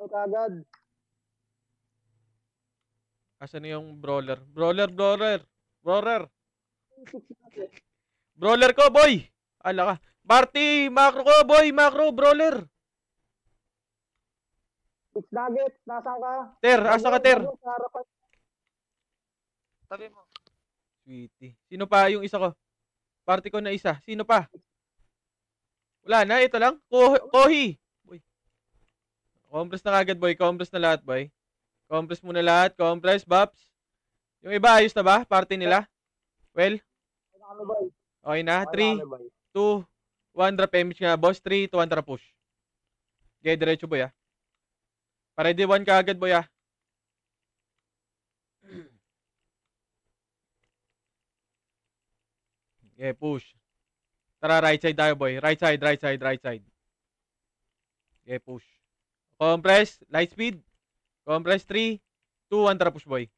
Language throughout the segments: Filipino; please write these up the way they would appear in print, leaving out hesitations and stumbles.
kagad. Asan na yung brawler? Brawler. Brawler ko, boy! Ala ka. Party! Macro ko, boy! Macro, brawler! Six nuggets, nasaan ka? Ter, asa ka, Ter? Sa harapan. Tabi mo. Sweetie. Sino pa yung isa ko? Party ko na isa. Sino pa? Wala na, ito lang. Kohi. Boy. Compress na kagad, boy. Compress na lahat, boy. Compress muna lahat. Compress, Baps. Yung iba, ayos na ba? Party nila? Well? Okay na. 3, 2, 1. Drop image nga, boss. 3, 2, 1. Tara push. Okay, diretso, boy, ah. Para di 1 ka agad, boy, ah. Okay, push. Tara, right side tayo, boy. Right side. Okay, push. Compress. Light speed. Compress. 3, 2, 1. Tara, push, boy.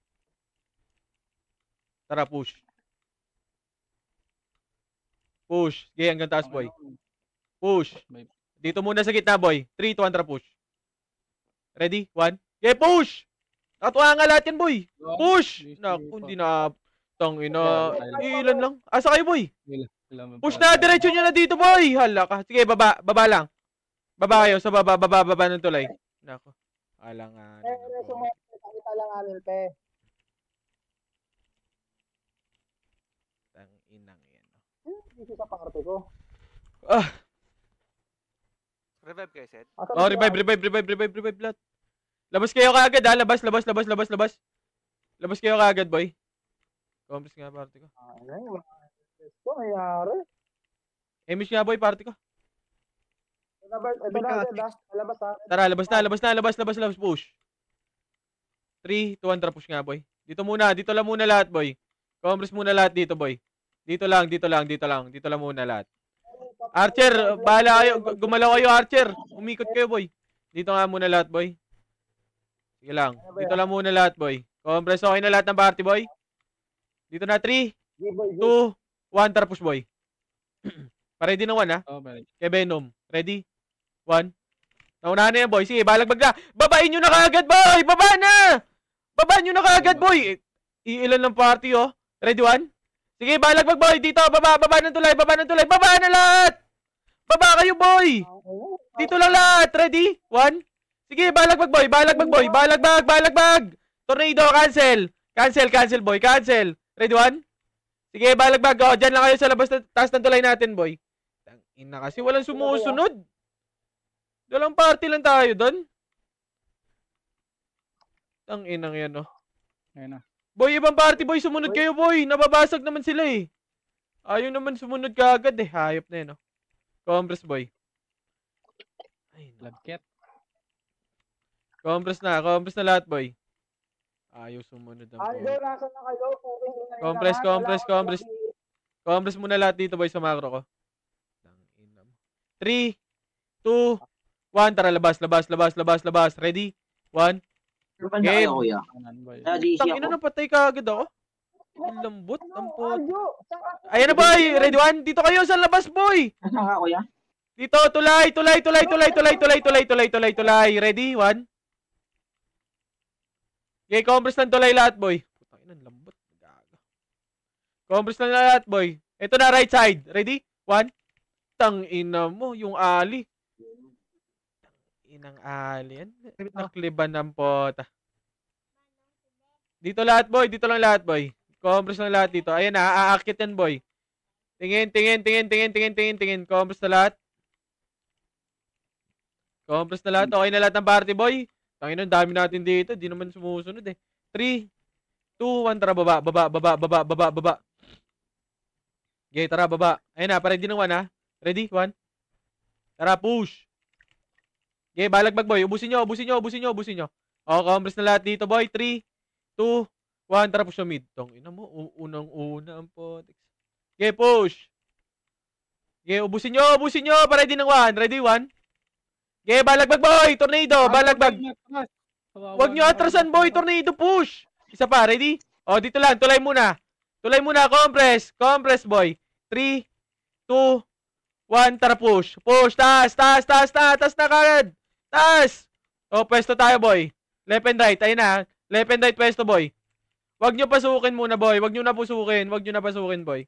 Tara, push. Push. Okay, hanggang taas, boy. Push. Dito muna sa gitna, boy. 3, 2, 1. Tara, push. Ready? 1. Okay, push! Nakatuwa nga lahat yan, boy. Push! Naku, hindi na... Tangina. Ilan lang. Asa kayo, boy? Push na, diretso nyo na dito, boy. Hala ka. Sige, baba lang. Baba kayo, sa baba ng tulay. Nako. Alangan. Kita lang amin, pe. Tanginang yan. Dito sa parte ko. Revive kayo, Seth? Oh, revive lahat. Labas kayo kaagad, ha. Labas. Labas kayo kaagad, boy. Compress nga, party ko. Ano nangyari? Emish nga, boy, party ko. Ito na agad, ha. Labas, ha. Tara, labas, push. 3, 2, 1, tara, push nga, boy. Dito lang muna lahat, boy. Compress muna lahat dito, boy. Dito lang muna lahat. Archer, bahala kayo. Gumalaw kayo, Archer. Umikot kayo, boy. Dito nga muna lahat, boy. Sige lang. Dito lang muna lahat, boy. Compress, okay na lahat ng party, boy. Dito na, 3, 2, 1, tara, push, boy. Pa-ready na 1, ha? Kay Venom. Ready? 1. Naunahan na yan, boy. Sige, balagbag na. Babain nyo na kaagad, boy! Baba na! Babaan nyo na kaagad, boy! Iilan ng party, oh. Ready, 1? Sige, balagbag, boy! Dito, baba ng tulay! Baba na lahat! Baba kayo, boy! Dito lang lahat! Ready? 1? Sige, balagbag, boy! Balagbag! Tornado, cancel, boy! Cancel! Ready, 1? Sige, balagbag. Oh, dyan lang kayo sa labas na taas ng tulay natin, boy. Tangina kasi walang sumusunod. Dalang party lang tayo doon. Tanginang yan, oh. Ayun na. Boy, ibang party, boy. Sumunod kayo, boy. Nababasag naman sila, eh. Ayaw naman sumunod ka agad, eh. Hayop na yun, oh. Compress, boy. Ay, Bloodcat. Compress na lahat, boy. Ayaw sumunod ang boy. Nasa na kayo? Compress muna lahat dito, boy, sa macro ko. 3, 2, 1. Tara, labas. Ready? 1. Okay. Kuya. Tangina, napatay ka agad ako. Ang lambot, ang pot. Ayan na, boy. Ready, 1. Dito kayo sa labas, boy. Nasaan ka, kuya? Dito, tulay. Ready? 1. Okay, compress ng tulay lahat, boy. Putang ina, lambot. Compress ng lahat, boy. Ito na, right side. Ready? 1. Tangina mo, yung ali. Inang ali. Nakliban ng pota. Dito lahat, boy. Dito lang lahat, boy. Compress ng lahat dito. Ayan na, aakit yan, boy. Tingin. Compress na lahat. Okay na lahat ng party, boy. Tangina, dami natin dito. Di naman sumusunod, eh. 3, 2, 1. Tara, baba. Okay, tara, baba. Ayan na, pa-ready ng 1, ha. Ready? 1. Tara, push. Okay, balagbag, boy. Ubusin nyo. Okay, compress na lahat dito, boy. 3, 2, 1. Tara, push na mid. Tangina mo, unang-una ang potex. Okay, push. Okay, ubusin nyo. Pa-ready ng 1. Ready? 1. Okay, balagbag, boy! Tornado! Balagbag! Huwag nyo atrasan, boy! Tornado, push! Isa pa, ready? O, dito lang. Tulay muna, compress! Compress, boy! 3, 2, 1, tara, push! Push! Taas na kagad! Taas! O, pwesto tayo, boy. Left and right. Ayun na. Left and right pwesto, boy. Wag nyo pasukin muna, boy. Wag nyo na pasukin. Wag nyo na pasukin, boy.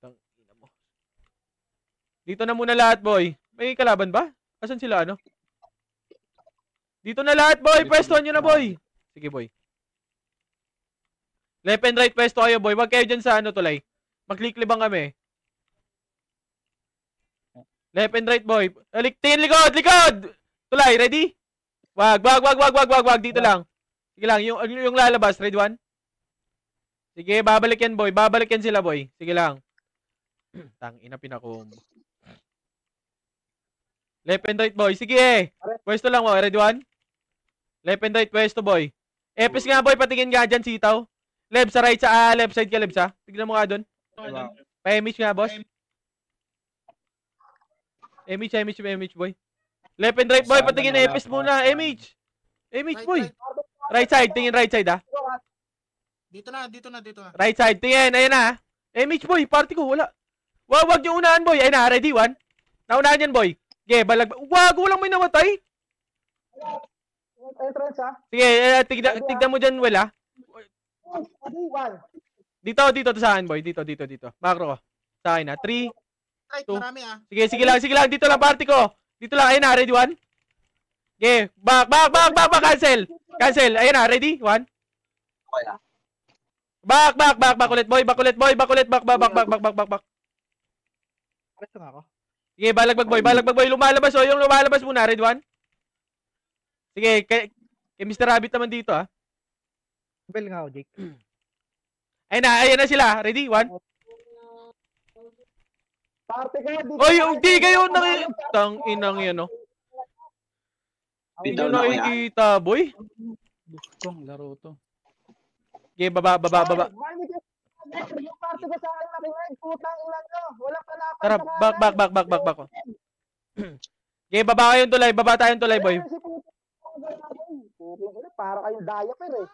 Tangina mo. Dito na muna lahat, boy. May kalaban ba? Asan sila, ano? Dito na lahat, boy. Pwestohan nyo na, boy. Sige, boy. Left and right pwesto kayo, boy. Wag kayo dyan sa ano, tulay. Magklik-libang kami. Left and right, boy. Tingin, likod! Likod! Tulay, ready? Wag. Dito lang. Sige lang, yung lalabas. Ready, one? Sige, babalik yan, boy. Babalik yan sila, boy. Sige lang. Tangina, pinakom. Left and right, boy. Sige, pwesto lang, boy. Ready, one? Left and right, pwesto, boy. Epis nga, boy. Patingin nga dyan, sitaw. Left sa right, sa left side ka, Lebs, ha? Tignan mo nga doon. Pa-image nga, boss. Image, boy. Left and right, boy. Patingin na epis muna. Image, boy. Right side. Tingin right side, ha? Dito na. Right side. Tingin. Ayan na, ha? Image, boy. Party ko. Wala. Wag yung unahan, boy. Ayun na. Ready, one? Naunahan yan, boy. Okay, balag. Wag, walang may namatay. Entrance, ha? Sige, tignan mo dyan, Will, ha? Dito to sa akin, boy. Dito. Macro ko. Sa akin, ha? 3. Right, Two. marami ah. Sige lang. Dito lang, party ko. Dito lang. Ayun na, ready, one? Okay, back. Cancel. Ayun na, ready, one? Back ulit, boy. Back. Pwesto nga ako. Sige, balagbag, boy. Lumalabas, oh. Yung lumalabas muna, ready, one? Sige, kay Mr. Rabbit naman dito, ha? Bell nga ako, Jake. Ayun na sila. Ready, one? Parte ka dito. Oy, hindi kayo nakikita. Inang yan, oh. Hindi nyo nakikita, boy. Bustong laro to. Okay, baba. Yung parte ko sa akin nakinig, putang ilan nyo. Walang palapan. Tara, back. Okay, baba kayong tulay. Baba tayong tulay, boy. Para kayong diaper, eh.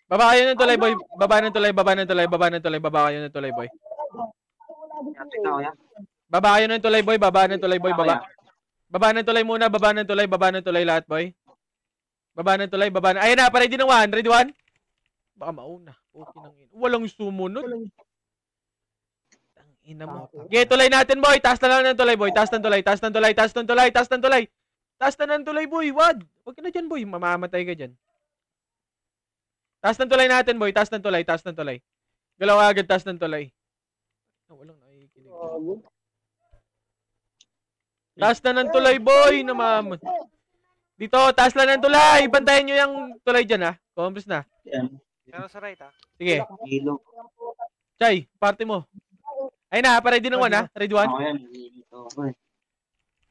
Baba kayo ng tulay, boy. Baba ng tulay. Baba kayo ng tulay, boy. Baba kayo ng tulay, boy. Baba ng tulay muna. Baba ng tulay lahat, boy. Baba ng tulay. Ayun na, ready ng one. Ready, one? Baka mauna. Okay nang ina. Walang sumunod. Tangina mo. Okay, tulay natin, boy. Taas na lang ng tulay, boy. Taas ng tulay, boy. Wag ka na dyan, boy. Mamamatay ka dyan. Taas ng tulay natin, boy. Taas ng tulay. Galaw agad, taas ng tulay. Walang nakikinig. Taas na ng tulay, boy. Dito, taas lang ng tulay. Bantayan nyo yung tulay dyan, ha? Compress na. Meron sa right, ha? Sige. Chay, party mo. Ayun na, ready ng one, ha? Ready, one?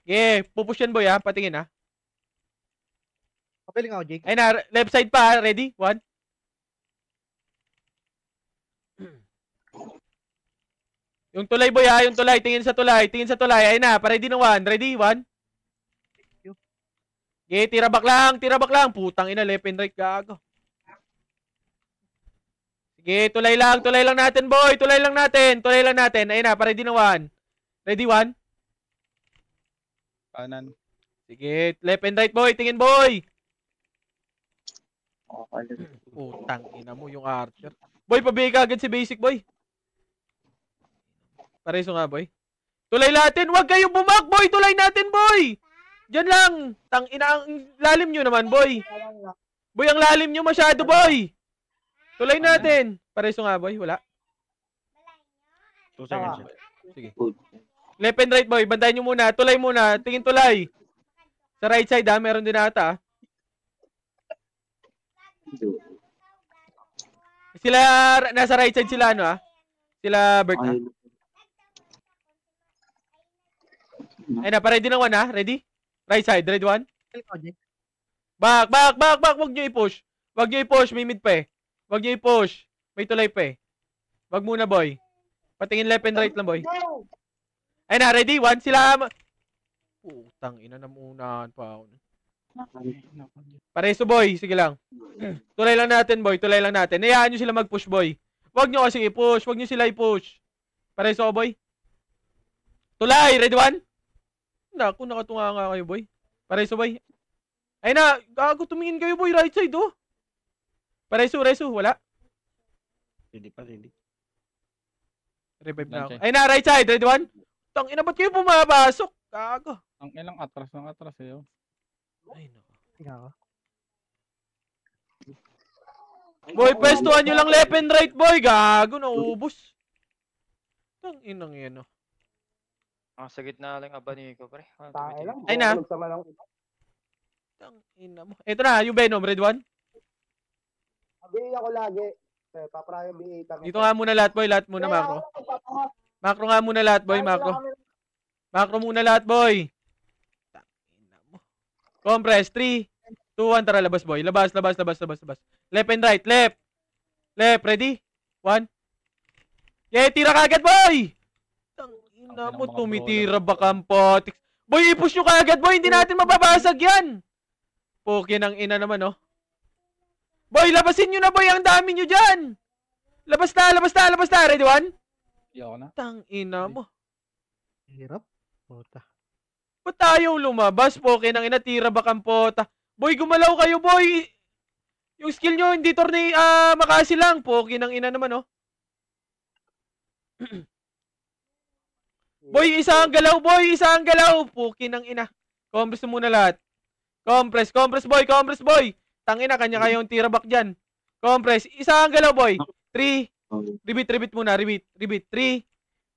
Okay, pupush yan, boy, ha? Patingin, ha? Kapil nga ako, Jake. Ayun na, left side pa, ha? Ready? One? Yung tulay, boy, ha? Yung tulay. Tingin sa tulay. Ayun na, ready ng one. Ready? One? Okay, tira back lang. Putang ina, left and right, gago. Sige, tulay lang natin, boy. Tulay lang natin. Ayun na, ready ng one. Ready, one? Kanan. Sige, left and right, boy. Tingin, boy. Putang ina mo yung Archer. Boy, pabigay ka agad si basic, boy. Pareso nga, boy. Tulay natin. Huwag kayong bumak, boy. Tulay natin, boy. Diyan lang. Tang ina, ang lalim nyo naman, boy. Boy, ang lalim nyo masyado, boy. Tulay natin. Pareso nga, boy. Wala. 2 seconds. Sige. Left and right, boy. Bantayan nyo muna. Tulay muna. Tingin tulay. Sa right side, ha. Meron din ata, ha. Sila, nasa right side sila, ano, ha. Sila, Bert, ha. Ayun na, ready ng one, ha. Ready? Right side. Ready, one? Back. Huwag nyo i-push. May mid pa, eh. Huwag nyo i-push. May tulay pa, eh. Wag muna, boy. Patingin left and right lang, boy. Ayun na, ready? One, sila. Putang ina, namunahan pa ako. Pareso, boy. Sige lang. Tulay lang natin, boy. Hayaan nyo sila mag-push, boy. Wag nyo kasi i-push. Wag nyo sila i-push. Pareso, boy. Tulay. Ready, one? Naku, nakatunga nga kayo, boy. Pareso, boy. Ay na, gago, tumingin kayo, boy. Right side, oh. Pareso, wala. Ready pa, ready. Revive na ako. Launch, Ay na, right side, ready one? Tang ina, ba't kayo pumapasok? Gago. Ang ilang atras ng atras eh. Oh. Ay, nako. Tingnan ko. Boy, pwestuhan nyo lang left and right, boy. Gago, naubos. Tang inang yan, oh. Sa gitna lang abaniko, pre. Tayo lang. Ay na. Tulog sa malang. Tang ina mo. Ito na, yung Venom, red one. BA ako lagi. Paprayo BA kami. Dito nga muna lahat, boy. Lahat muna, macro. Macro nga muna lahat, boy. Macro. Macro muna lahat, boy. Tang ina mo. Compress, 3, 2, 1. Tara, labas, boy. Labas. Left and right. Left. Ready? 1. Yeah, tira kagad, boy! Tang ina mo, tumitira baka ang potiks. Boy, i-push nyo kagad, boy! Hindi natin mababasag yan! Poke ng ina naman, oh. Boy, labasin nyo na, boy! Ang dami nyo dyan! Labas na! Ready, 1? Iyo na. Tang ina mo. Hirap. Puta. Ba't tayo lumabas? Poke ng ina, tira baka ang pota. Boy, gumalaw kayo, boy! Yung skill nyo, hindi makasi lang. Poke ng ina naman, oh. Boy, isa ang galaw, boy! Puki ng ina. Compress mo muna lahat. Compress, boy! Tangina, kanya kayong tira back dyan. Compress, isa ang galaw, boy. 3, repeat muna, repeat. 3,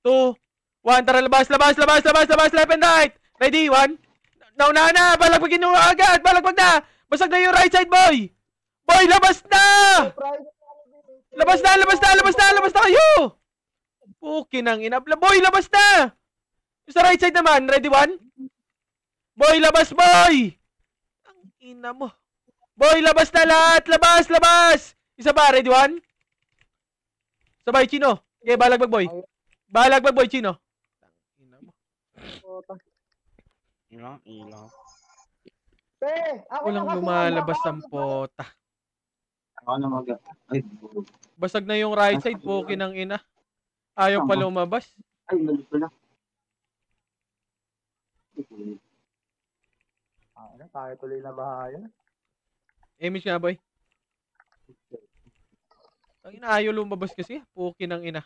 2, 1, tara, labas, left and right. Ready, 1. Nauna na, balagbagin nyo agad, balagbag na. Basag na yung right side, boy. Boy, labas na! Labas na kayo! Puki ng ina. Boy, labas na! Sa right side naman. Ready, 1? Boy, labas, boy! Ang ina mo. Boy, labas na lahat! Labas! Isa pa, ready, 1? Sabay, Chino. Okay, balagbag, boy. Chino. Ang ina mo. Ilang. Ako Walang na kasi lumalabas ang ang pota. Ako na ay, Basag na yung right side. Puki ng ina. Ayaw pa lumabas. ay, mali pala. Tayo tuloy na bahaya. Image nga, boy. Ang ina, ayaw lumabas kasi. Puki ng ina.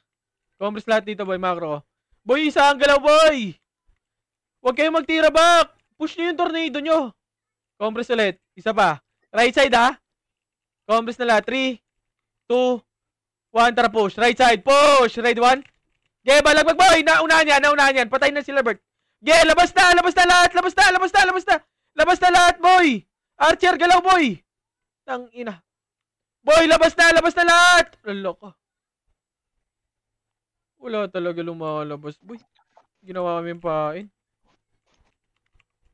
Compress lahat dito, boy. Macro. Boy, isa ang galaw, boy! Huwag kayong magtira back! Push nyo yung tornado nyo. Compress ulit. Isa pa. Right side, ha? Compress na lahat. 3, 2, 1. Tara, push. Right side. Push. Ready, 1. Okay, balagbag, boy! Naunahan yan. Patay na sila, Bert. Okay, labas na lahat. Labas na lahat, boy! Archer, galaw, boy! Tang ina. Boy, labas na lahat! Loko. Wala talaga lumalabas, boy. Ginawa kami pain.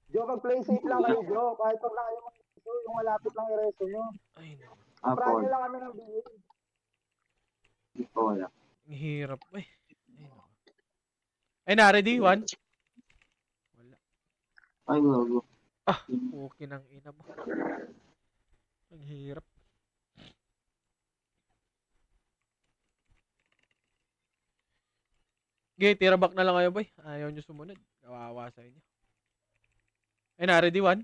Jo, mag-play safe lang kayo, Jo. Kahit pag na kayo mag-reso, yung malapit lang i-reso nyo. Ay, no. Prayo lang kami ng BA. Ito wala. Ang hirap, boy. Ay, no. Ay na, ready? 1. Wala. Ay, logo. Okay ng ina mo. Ang hirap. Okay, tira back na lang kayo, boy. Ayaw nyo sumunod. Kawawa sa inyo. Ay na, ready, 1.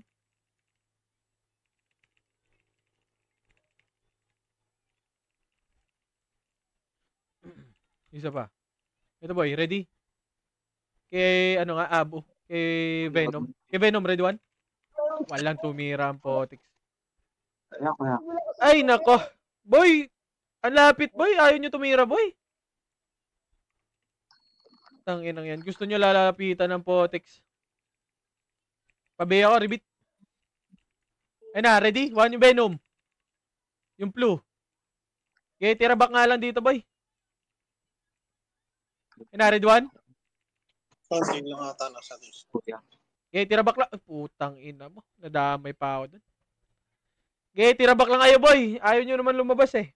Isa pa. Ito, boy, ready? Kay, ano nga, Abo. Kay Venom. Ready, 1. Walang tumira ang potiks. Kaya. Ay, nako. Boy, ang lapit, boy. Ayaw nyo tumira, boy. Tanginang yan. Gusto nyo lalapitan ng potiks. Pabe ako, repeat. Ay na, ready? 1 yung Venom. Yung flu. Okay, tira back nga lang dito, boy. Ay na, ready, 1? Passing lang ata na sa dis. Kuya. Okay, tira back lang. Putang ina mo. Nadamay pa ako dun. Okay, tira back lang kayo, boy. Ayaw nyo naman lumabas eh.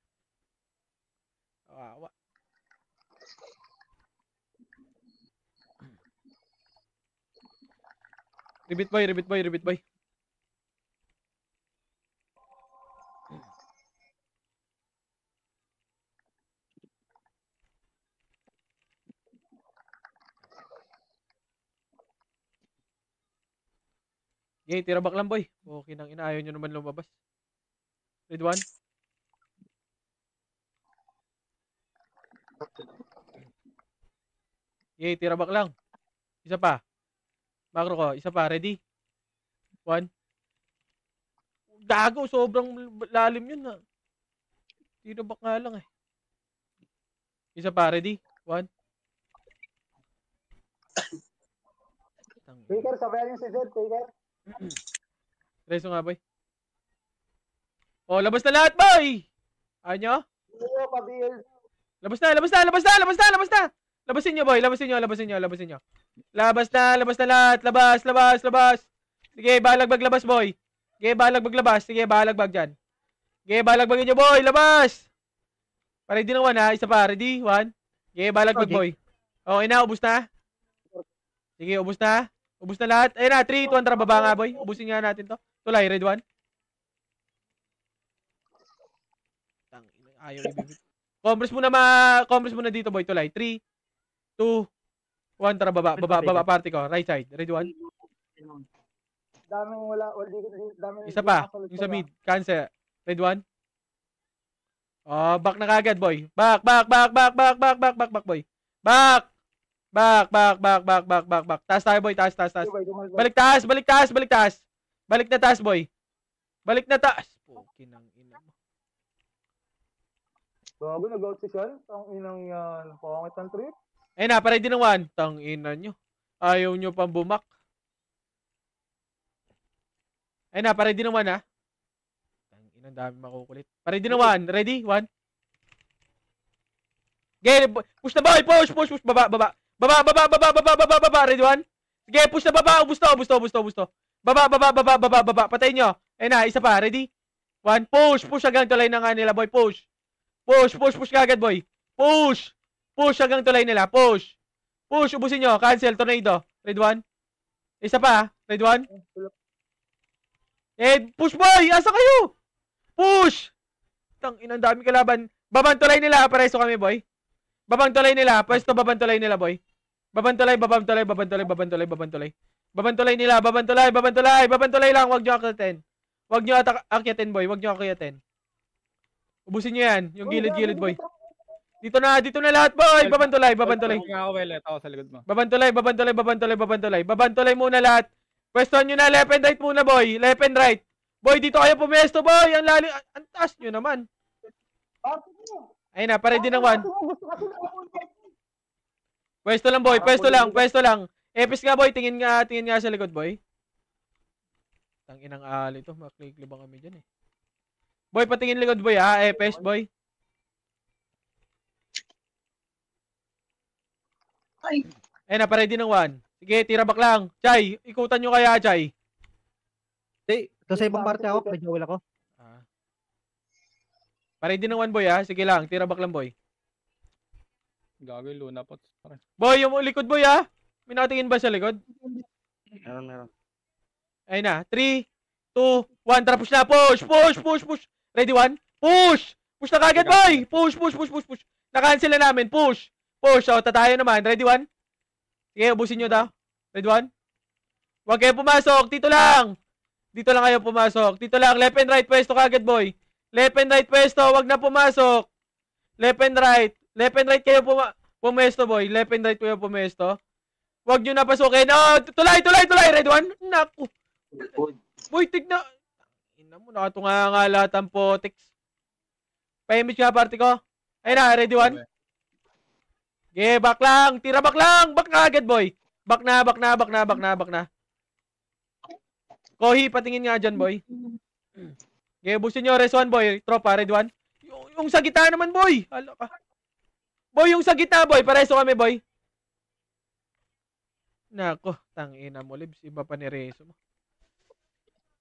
Kawawa. Repeat, boy. Okay, tira back lang, boy. Okay nang inaayaw nyo naman lumabas. Red 1. Okay, tira back lang. Isa pa. Macro ko. Isa pa. Ready? 1. Gago. Sobrang lalim yun, ha. Tira back nga lang, eh. Isa pa. Ready? 1. Taker, sabayan yung si Zed, Taker. Reso nga, boy. Oh, labas na lahat, boy! Ano? Iyo, pabil. Labas na, labas na, labas na, labas na, labas na! Labasin nyo, boy. Labasin nyo, labasin nyo, labasin nyo. Labas na lahat. Labas, labas, labas. Sige, balagbag labas, boy. Sige, balagbag labas. Sige, balagbag dyan. Sige, balagbagin nyo, boy. Labas! Ready ng 1, ha? Isa pa. Ready? 1. Sige, balagbag, boy. Okay na, ubus na. Sige, ubus na. Ubus na lahat. Ayun na, 3, 2, 1, tara, baba nga, boy. Ubusin nga natin to. Tulay, red 1. Ayaw ibibig. Compress muna dito, boy. Tulay. 3, 2, 1, tara, baba, party ko. Right side. Red 1. Daming daming Isa pa. Yung sa mid. Cancel. Red 1. Oh, back na kagad, boy. Back, boy. Back. Back. Taas tayo, boy. Taas. Balik taas. Balik na taas, boy. Balik na taas. Pukin ang ina mo. Bago nag-out si Sean. Ang inang yan. Pangit ang trip. Ayun na, paready ng 1. Tang ina nyo. Ayaw nyo pang bumak. Ayun na, paready ng 1, ha. Tang ina, dami makukulit. Paready ng 1. Ready? 1. Okay, push na, boy. Push. Baba. Ready 1. Sige, push na baba. Ubus to. Baba. Patayin nyo. Ayun na, isa pa. Ready? 1. Push hanggang tulay na nga nila, boy. Push kagad, boy. Push hanggang tulay nila. Push, ubusin nyo. Cancel, tornado. Red 1. Isa pa, red 1. Push, boy. Asa kayo? Push. Tang inang dami kalaban. Babang tulay nila. Pareso kami, boy. Babang tulay nila. Pwesto babang tulay nila, boy. Babang tulay lang. Wag nyo akyatin. Boy. Wag nyo akyatin. Ubusin nyo yan. Yung gilid, boy. Dito na lahat, boy. Babantulay. Ako sa likod mo. Babantulay muna lahat. Pwestohan nyo na, left and right muna, boy. Left and right. Boy, dito kayo pumesto, boy. Ang lalim. Ang taas nyo naman. Ayun na, pare din ng 1. Pwesto lang, boy. Pwesto lang. Epis nga, boy. Tingin nga sa likod, boy. Tanginang ali to. Makliklibang kami dyan, eh. Boy, patingin likod, boy, ha? Epes, boy. Ayun na, pare din ng 1. Sige, tira back lang. Chay, ikutan nyo kaya, Chay. Sa ibang parte ako, medyo wala ko. Pare din ng 1, boy, ha? Sige lang, tira back lang, boy. Gagawin, Luna Pots. Boy, yung likod, boy, ha? May nakatingin ba sa likod? Meron. Ayun na, 3, 2, 1, tara, push na, push. Ready, 1, push na kagad, boy. Push. Na-cancel na namin, push. So, tatayo naman, ready, 1. Sige, ubusin nyo daw. Ready, 1. Huwag kayo pumasok, dito lang kayo pumasok. Dito lang, left and right, pwesto kagad, boy. Left and right, pwesto, wag na pumasok. Left and right kayo pumesto, boy. Left and right kayo pumesto. Wag nyo na pasukin. Oh, tulay, ready, 1. Naku. Boy, tignan. Ina mo, nakatunga nga lahat ang potics. Pa-image nga, party ko. Ayun na, ready, 1. Okay, back lang. Tira back lang. Back na agad, boy. Back na. Kohi, patingin nga dyan, boy. Okay, busin nyo. Res 1, boy. Tropa, ready, 1. Yung sa gitna naman, boy. Hala ka. Boy, yung sa gitna, boy. Pareso kami, boy. Nako, tangina mo, Libs. Iba pa ni Reso mo.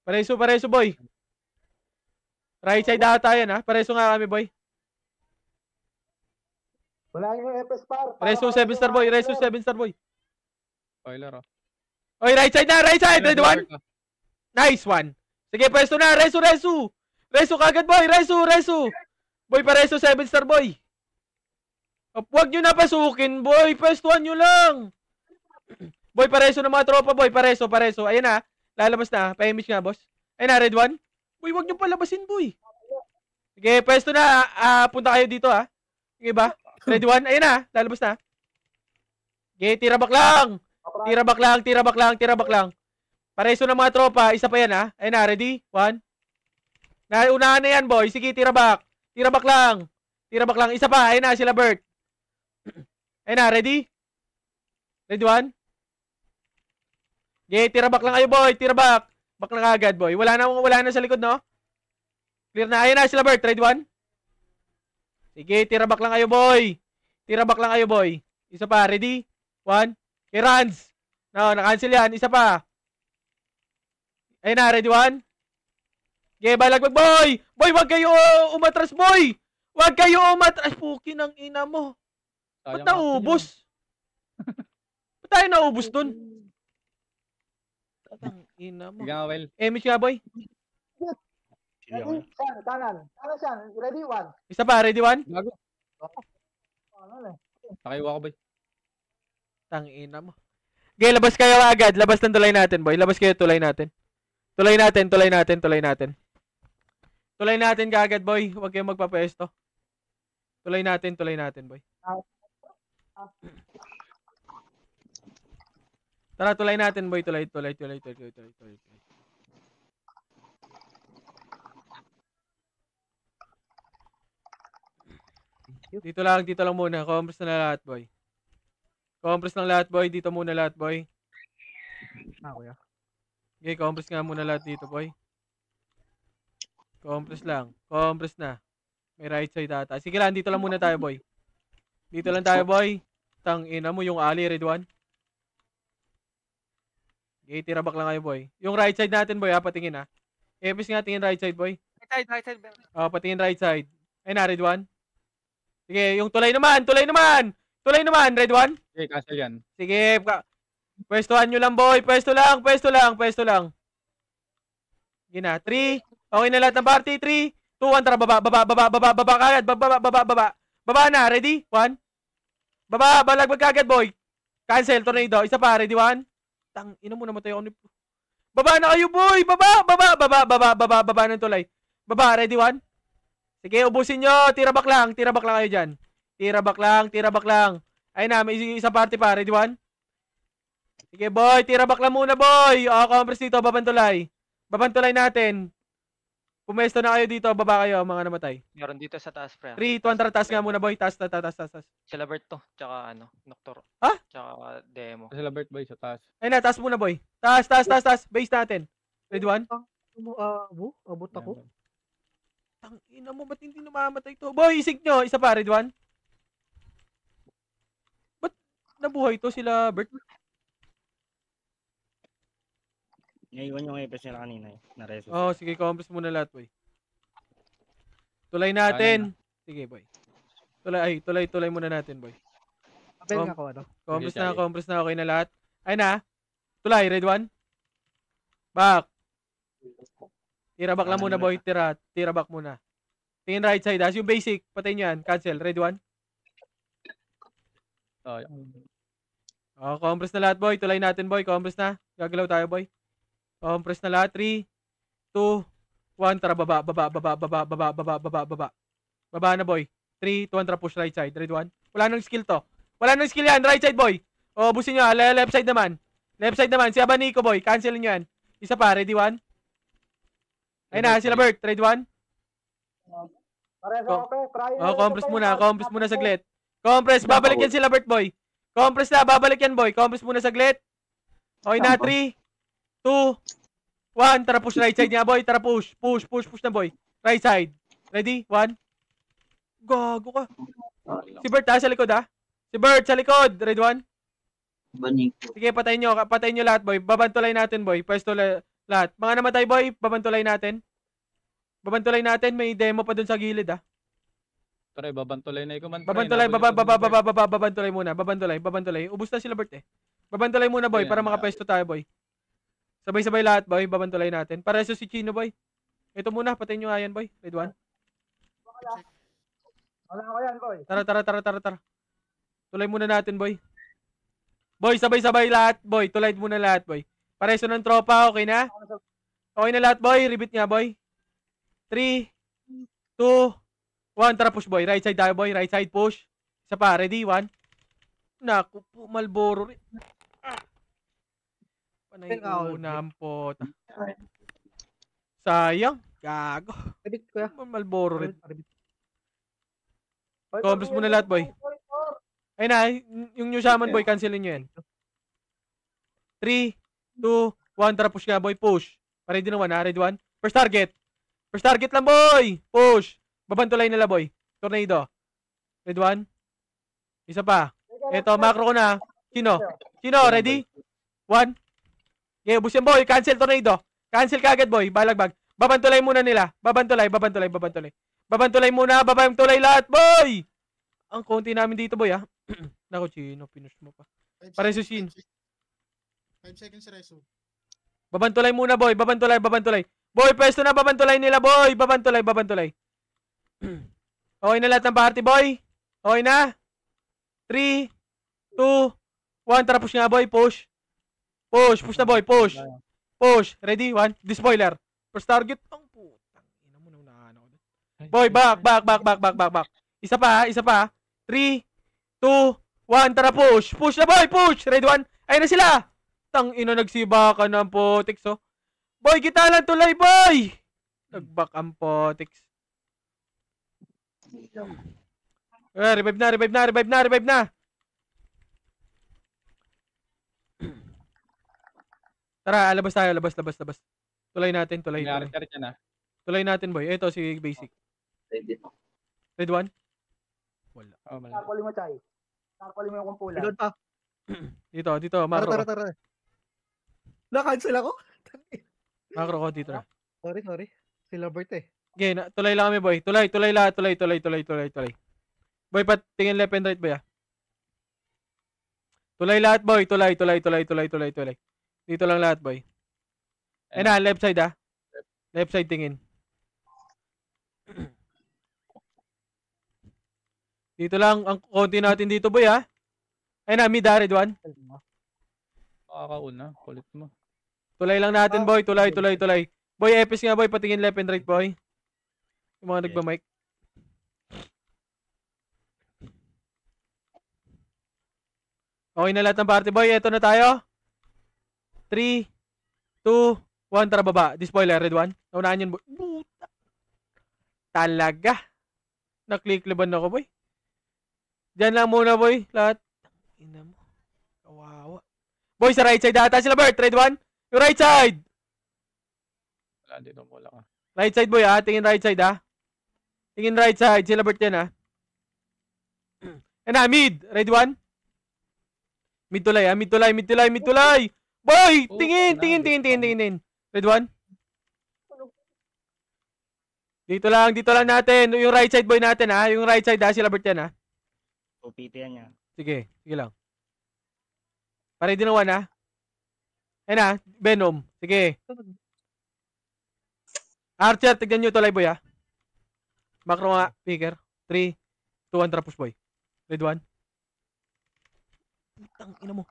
Pareso, boy. Right side ata yan, ha? Pareso nga kami, boy. Wala yung FS par. Reso 7-star, boy. Spoiler, oh. Oy, right side. Ready, 1. Nice one. Sige, pwesto na. Reso. Reso kagad, boy. Reso. Boy, pareso 7-star, boy. Huwag nyo na pasukin, boy. Pwestuhan nyo lang. Boy, pareso ng mga tropa, boy. Pareso. Ayan na. Lalabas na. Pa-image nga, boss. Ayun na, red 1. Boy, wag niyo palabasin, boy. Sige, pwesto na. Punta kayo dito, ha. Sige ba? Red 1. Ayun na, lalabas na. Sige, tira back lang. Tira back lang, tira back lang, tira back lang. Pareso ng mga tropa. Isa pa yan, ha. Ayun na, ready? 1. Unahan na yan, boy. Sige, tira back. Tira back lang. Tira back lang. Isa pa. Ayun na, sila Bert. Ayun na, ready? Ready 1? Okay, tira back lang kayo, boy. Tira back. Back na agad, boy. Wala na sa likod, no? Clear na. Ayun na, sila Bert. Ready 1? Sige, tira back lang kayo, boy. Tira back lang kayo, boy. Isa pa. Ready? 1. Okay, runs. No, na-cancel yan. Isa pa. Ayun na, ready 1? Okay, balagbag, boy. Boy, wag kayo umatras, boy. Wag kayo umatras. Puki ng ina mo. Ba't naubos? Ba't tayo naubos dun? Ang ina mo. Sige nga, Well. Image nga, boy. Ready? Shan, kanan. Kanan, Shan. Ready? 1. Isa pa, ready 1? Gago. Ano eh? Nakaiwa ko, boy. Tang ina mo. Okay, labas kayo agad. Labas ng tulay natin, boy. Labas kayo, tulay natin. Tulay natin, tulay natin, tulay natin. Tulay natin kaagad, boy. Huwag kayong magpapesto. Tulay natin, boy. Tara, tulay natin, boy. Tulay. Dito lang muna. Compress na lahat, boy. Compress ng lahat, boy. Dito muna lahat, boy. Kuya. Okay, compress nga muna lahat dito, boy. Compress lang. Compress na. May right side ata. Sige lang, dito lang muna tayo, boy. Dito lang tayo, boy. Tang ina mo yung ali, red 1. Okay, tira back lang kayo, boy. Yung right side natin, boy, ha, patingin, ha. Epis nga, tingin right side, boy. Right side. Oh, patingin right side. Ay na, red 1. Sige, yung tulay naman, red 1. Okay, cancel yan. Sige, pwestuhan nyo lang, boy. Pwesto lang. Sige na, 3. Okay na lahat ng party. 3, 2, 1, tara, baba kagad. Baba na, ready? 1. Baba, balagbag kagad, boy. Cancel, tornado. Isa pa, ready? 1. Tang, ina mo namatay ako. Baba na kayo, boy. Baba ng tulay. Baba, ready? 1. Sige, ubusin nyo. Tira back lang kayo dyan. Tira back lang. Ayun na, may isang party pa. Ready, 1? Sige, boy. Tira back lang muna, boy. Compress dito, babantulay natin. Pumesto na kayo dito, baba kayo, mga namatay. Meron dito sa taas, pre. 3, 2, 1, taas nga muna, boy. Taas. Sila Bert to. Tsaka Noctor. Ha? Tsaka Demo. Sila Bert, boy, sa taas. Ayun na, taas muna, boy. Taas. Base natin. Ready, 1? Abot ako. Tang ina mo, ba't hindi namamatay to? Boy, isig nyo. Isa pa, ready, 1? Ba't nabuhay to sila, Bert? Naiwan yung epes nila kanina eh. Na-resus. Oh, sige, compress muna lahat, boy. Tulay natin. Sige, boy. Tulay muna natin, boy. Abel nga ako, ano? Compress na, okay na lahat. Ay na. Tulay, red 1. Back. Tira back lang muna, boy. Tira back muna. Tingin right side, as yung basic. Patayin nyo yan. Cancel. Red 1. Oh, compress na lahat, boy. Tulay natin, boy. Compress na. Gagalaw tayo, boy. Compress na lahat. 3, 2, 1. Tara, baba. Baba na, boy. 3, 2, 1. Tara, push right side. Red 1. Wala nang skill to. Wala nang skill yan. Right side, boy. O, busin nyo. Left side naman. Si Abanico, boy. Cancel nyo yan. Isa pa. Ready, 1. Ayun na, sila Bert. Ready, 1. Compress muna saglit. Compress. Babalik yan sila Bert, boy. Compress na. Babalik yan, boy. Compress muna saglit. Okay na, 3, 2, 1. Tara, push right side niya, boy. Tara, push na, boy. Right side. Ready? 1. Gago ka. Si Bert, ha? Sa likod, ha? Si Bert, sa likod. Ready, 1. Sige, patayin nyo lahat, boy. Babantulay natin, boy. Pwesto lahat. Mga namatay, boy. Babantulay natin. May demo pa dun sa gilid, ha? Tara, babantulay na ikaw man. Babantulay muna. Babantulay. Ubus na sila, Bert, eh. Babantulay muna, boy, para makapwesto tayo, boy. Sabay-sabay lahat, boy. Babantulay natin. Pareso si Chino, boy. Ito muna, patayin nyo nga yan, boy. Red 1. Wala ko yan, boy. Tara. Tulay muna natin, boy. Boy, sabay-sabay lahat, boy. Tulay muna lahat, boy. Pareso ng tropa, okay na? Okay na lahat, boy. Repeat nga, boy. 3, 2, 1. Tara, push, boy. Right side tayo, boy. Right side, push. Isa pa, ready? 1. Naku po, Malboro rin. Panay una ang pota. Sayang. Gago. Repeat, kuya. Malboro rin. Repeat. Combres muna lahat, boy. Ayun na, yung new shaman, boy. Cancelin nyo yan. 3, 2, 1. Tara, push nga, boy. Push. Ready na 1, ha? Ready 1. First target. First target lang, boy. Push. Babantulay nila, boy. Tornado. Ready 1. Isa pa. Eto, macro ko na. Sino? Sino? Ready? 1. Okay, ubus yan, boy. Cancel, tornado. Cancel kagad, boy. Balagbag. Babantulay muna nila. Babantulay. Babantulay muna. Babantulay lahat, boy. Ang konti namin dito, boy, ha? Naku, Chino. Pinush mo pa. Pareso, Shin. 5 seconds, Reso. Babantulay muna, boy. Babantulay. Boy, pwesto na. Babantulay nila, boy. Babantulay. Okay na lahat ng party, boy. Okay na? 3, 2, 1. Tara, push nga, boy. Push na, boy. Push. Ready? 1. Despoiler. First target. Ang putang ina mo nang naano ko. Boy, back. Isa pa. 3, 2, 1. Tara, push. Push na, boy. Push. Ready? 1. Ayun na sila. Tang ina, nagsiba ka ng potix, oh. Boy, kita lang tulay, boy. Nagback ang potix. Revive na. Tara, labas tayo. Tulay natin. Nangyari ka na. Tulay natin, boy. Ito si Basic. Red 1. Wala. Oh, mali. Tarpoli mo, Chay. Tarpoli mo yung kumpulan. Reload pa. Dito, macro. Tara. Na-cancel ako? Macro ko dito na. Sorry. Sila Bert eh. Okay, tulay lang kami, boy. Tulay lahat. Tulay. Boy, tingin left and right, boy, ah. Tulay lahat, boy. Tulay. Dito lang lahat, boy. Ayun na, left side, ah. Left side tingin. Dito lang, ang konti natin dito, boy, ah. Ayun na, mid, ah, red 1. Makakauna. Kulit mo. Tulay lang natin, boy. Tulay. Boy, epis nga, boy. Patingin left and right, boy. Yung mga nagba-mic. Okay na lahat ng party, boy. Eto na tayo. 3, 2, 1. Tara, baba. Despoiler, red 1. Naunahan yun, boy. Buta. Talaga. Naklik-liban ako, boy. Diyan lang muna, boy. Lahat. Ina mo. Kawawa. Boy, sa right side ata sila, Bert. Red 1. Yung right side. Wala, dito mo lang. Right side, boy, ah. Tingin right side, ah. Tingin right side. Sila Bert yan, ah. Mid. Red 1. Mid tulay, ah. Mid tulay. Boy, tingin. Red 1. Dito lang natin. Yung right side, boy, natin, ah. Yung right side, ah. Sila Bert yan, ah. OPT yan niya. Sige lang. Pare din na 1, ah. Ayun na, Venom. Sige. Archer, tignan nyo tulay, boy, ah. Macro nga, picker. 3, 2, 1, trapos, boy. Red 1. Tang ina mo.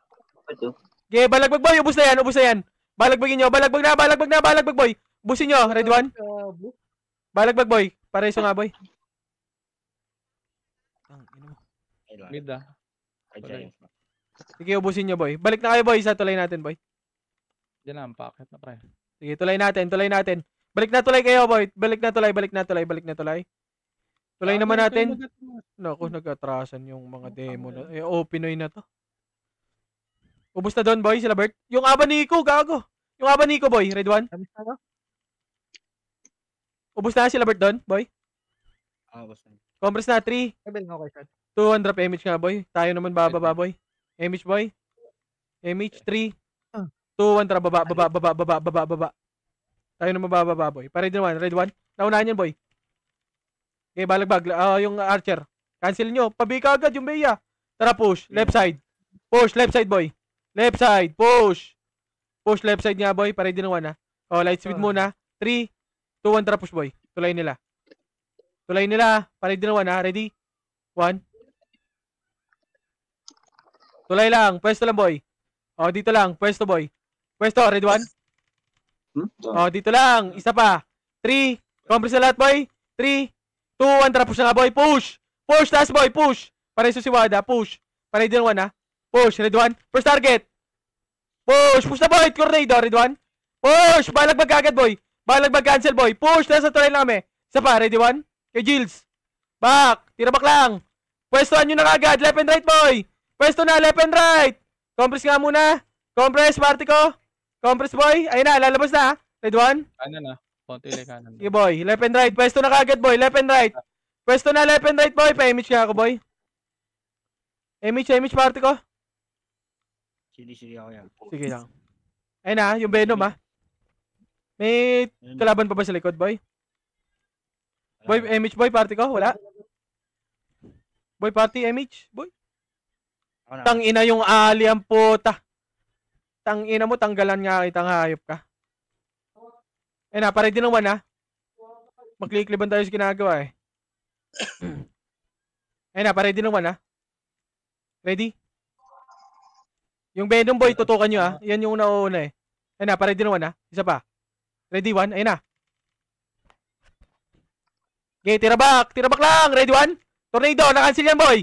Okay, balagbag, boy. Ubus na yan. Balagbagin nyo. Balagbag na, boy. Ubusin nyo. Red 1. Balagbag, boy. Pareso nga, boy. Tang ina mo. Mid, ah. Sige, ubusin nyo, boy. Balik na kayo, boy. Sa tulay natin, boy. Diyan na, ang packet na, pre. Sige, tulay natin. Balik na tulay kayo, boy. Balik na tulay. Tulay naman natin. Naku, nag-atrasan yung mga demo na. Pinoy na to. Ubus na doon, boy, sila Bert. Yung Abaniko, gago. Yung Abaniko, boy. Red 1. Ubus na sila Bert doon, boy. Compress na, 3, 2, 1, drop image nga, boy. Tayo naman bababa, boy. Image, boy. Image, 3, 2, 1, tara, baba. Tayo naman bababa, boy. Pare din 1, red 1. Naunahan yan, boy. Okay, balagbag. Yung Archer. Cancel nyo. Pabika agad yung Beya. Tara, push. Left side. Push, left side, boy. Left side, push. Push, left side nga, boy. Pare din 1, ha. Light speed muna. 3, 2, 1, tara, push, boy. Tulay nila. Pare din 1, ha. Ready? 1. Tulay lang. Pwesto lang, boy. Dito lang. Pwesto, boy. Pwesto, red 1. Oh, dito lang. Isa pa. 3. Compress na lahat, boy. 3, 2, 1. Tara, push na nga, boy. Push. Push, taas, boy. Push. Pareso si Wada. Push. Pareho din 1, ha. Push. Red 1. First target. Push. Push na, boy. Tornado. Red 1. Push. Balag magkagad, boy. Balag mag-cancel, boy. Push. Nasa tuloy lang kami. Isa pa. Ready 1. Kay Jills. Back. Tira back lang. Pwestohan nyo na kagad. Left and right, boy. Pwesto na. Left and right. Compress nga muna. Compress, party ko. Compress, boy. Ayun na. Lalabas na, ha. Red 1. Kanan na. Konti lang kanan. Sige, boy. Left and right. Pwesto na kagad, boy. Left and right. Pwesto na. Left and right, boy. Pa-image nga ako, boy. Image party ko. Sige ako yan. Sige lang. Ayun na. Yung Venom, ha. May kalaban pa ba sa likod, boy? Boy, image, boy. Party ko. Wala. Boy, party, image. Boy. Ako na. Tangina yung ali ang puta. Tangina mo, tanggalan nga kitang hayop ka. Eh na, pare din ng 1, ha. Magklikliban tayo sa ginagawa, eh. Eh na, pare din ng 1, ha. Ready? Yung Venom, boy, tutukan nyo, ha. Yan yung una-una, eh. Eh na, pare din ng 1, ha. Isa pa. Ready, 1. Ayun na. Okay, tira back. Tira back lang. Ready, 1. Tornado, nakancel yan, boy.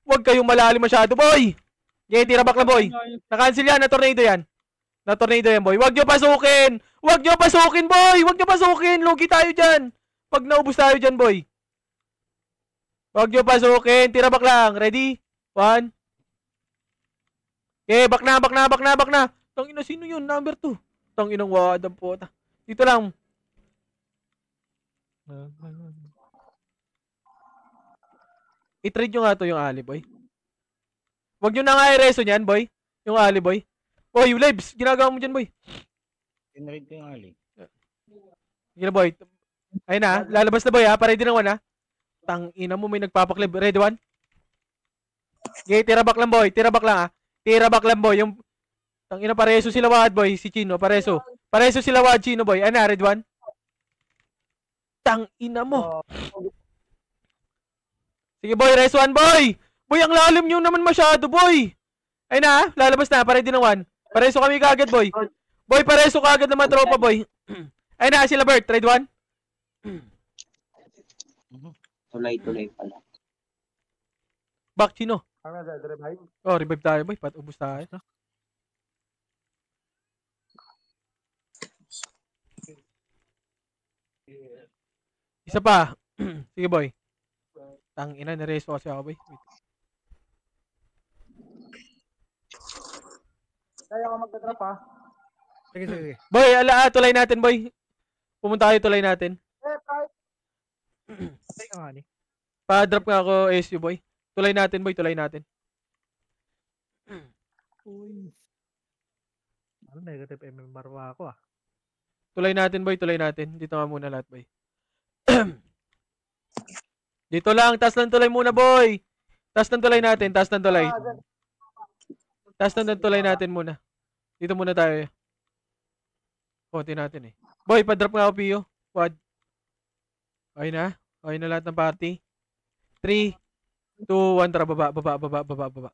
Huwag kayong malalim masyado, boy. Okay, tira back lang, boy. Nakancel yan, na tornado yan. Na tornado yan, boy. Huwag nyo pasukin. Huwag nyo pasukin, boy. Huwag nyo pasukin. Lugi tayo dyan. Pag naubos tayo dyan, boy. Huwag nyo pasukin. Tira back lang. Ready? 1. Okay, back na. Tangina, sino yun? Number 2. Tanginang wadang puta. Dito lang. I-trade nyo nga to yung Ali, boy. Huwag nyo na nga i-reso nyan, boy. Yung Ali, boy. Boy, yung lives. Ginagawa mo dyan, boy. Tinread ko yung ali. Sige na, boy. Ayun na. Lalabas na, boy, ha. Paready ng 1, ha. Tangina mo, may nagpapaklib. Ready, 1. Okay, tira back lang, boy. Tira back lang, ha. Tira back lang, boy. Yung tangina, pareso sila Wad, boy. Si Chino, pareso. Pareso sila Wad, Chino, boy. Ayun na, red 1. Tangina mo. Sige, boy. Res 1, boy. Boy, ang lalim nyo naman masyado, boy. Ayun na, ha. Lalabas na. Paready ng 1. Pareso kami kagad, boy. Boy, pareso kagad ng mga tropa, boy. Ayun na, sila Bert. Red 1. Tulay-tulay pala. Back, Chino. Ano na, revive? Oh, revive tayo, boy. Patubos tayo. Isa pa. Sige, boy. Tangina, nareso kasi ako, boy. Wait. Kaya ako magdadrop, ha. Sige. Boy, tulay natin, boy. Pumunta tayo, tulay natin. Kahit Ay, nga ni. Pa-drop nga ako, SU, boy. Tulay natin, boy. Tulay natin. Uy. Ano, negative MMR pa ako, ah. Tulay natin, boy. Tulay natin. Dito nga muna lahat, boy. Dito lang. Taas ng tulay muna, boy. Taas ng tulay natin. Taas ng tulay. Taas ng tulay natin muna. Dito muna tayo. Konti natin, eh. Boy, pa-drop nga ako, Pio. Quad. Okay na. Okay na lahat ng party. 3, 2, 1. Tara, baba.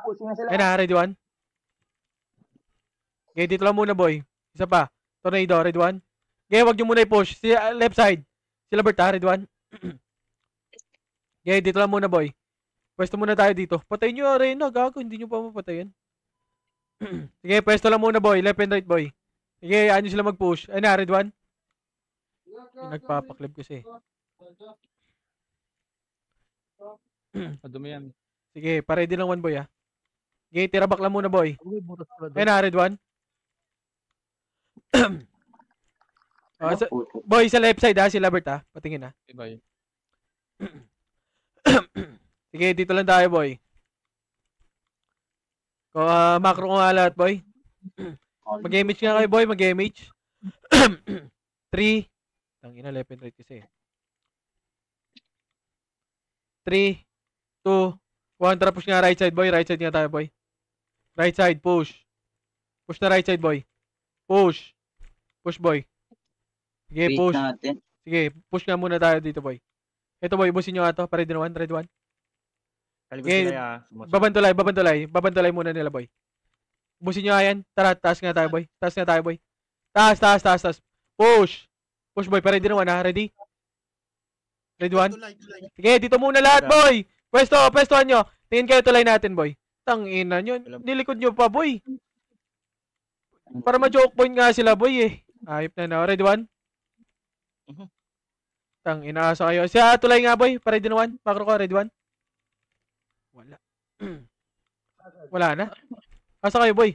pushing na sila. Ayun na, ready 1. Okay, dito lang muna, boy. Isa pa. Tornado, ready 1. Okay, wag nyo muna i-push. Si left side. Sila Bert, ha? Ready 1. Okay, dito lang muna, boy. Pwesto muna tayo dito. Patayin nyo arena, gago. Hindi nyo pa mapatayin. Sige, pwesto lang muna, boy. Left and right, boy. Sige, ano sila mag-push. Ayun na, ready 1. Nagpapaklib kasi. Madumi yan. Sige, pa-ready lang 1, boy, ha. Okay, tira back lang muna, boy. Uy, butas pala doon. Ayun na, red 1. Boy, sa left side, ha. Sila Bert, ha. Patingin, ha. Iba yun. Sige, dito lang tayo, boy. Macro ko nga lahat, boy. Mag-image nga kayo, boy. Mag-image. 3. Tangina, left and right kasi. 3, 2, 1. Tara, push nga right side, boy. Right side nga tayo, boy. Right side, push. Push na right side, boy. Push. Push, boy. Sige, Wait push. natin. Sige, push nga muna tayo dito, boy. Ito, boy. Busin nyo nga to. Paready na 1. Red 1. Kalibas Okay, sila ya. Babantulay muna nila, boy. Ubusin nyo nga yan. Tara, taas nga tayo, boy. Taas nga tayo, boy. Taas. Push. Push, boy. Ready na 1, ha? Ready? Ready 1? Tulay, tulay. Sige, dito muna lahat, boy. Pwestohan nyo. Tingin kayo tulay natin, boy. Tangina nyo. Nilikod nyo pa, boy. Para ma-joke point nga sila, boy, eh. Ayop na. Ready 1? Tangina, asa kayo. Siya, tulay nga, boy. Ready na 1? Macro ko, ready 1? Wala. Wala na. Asa kayo, boy?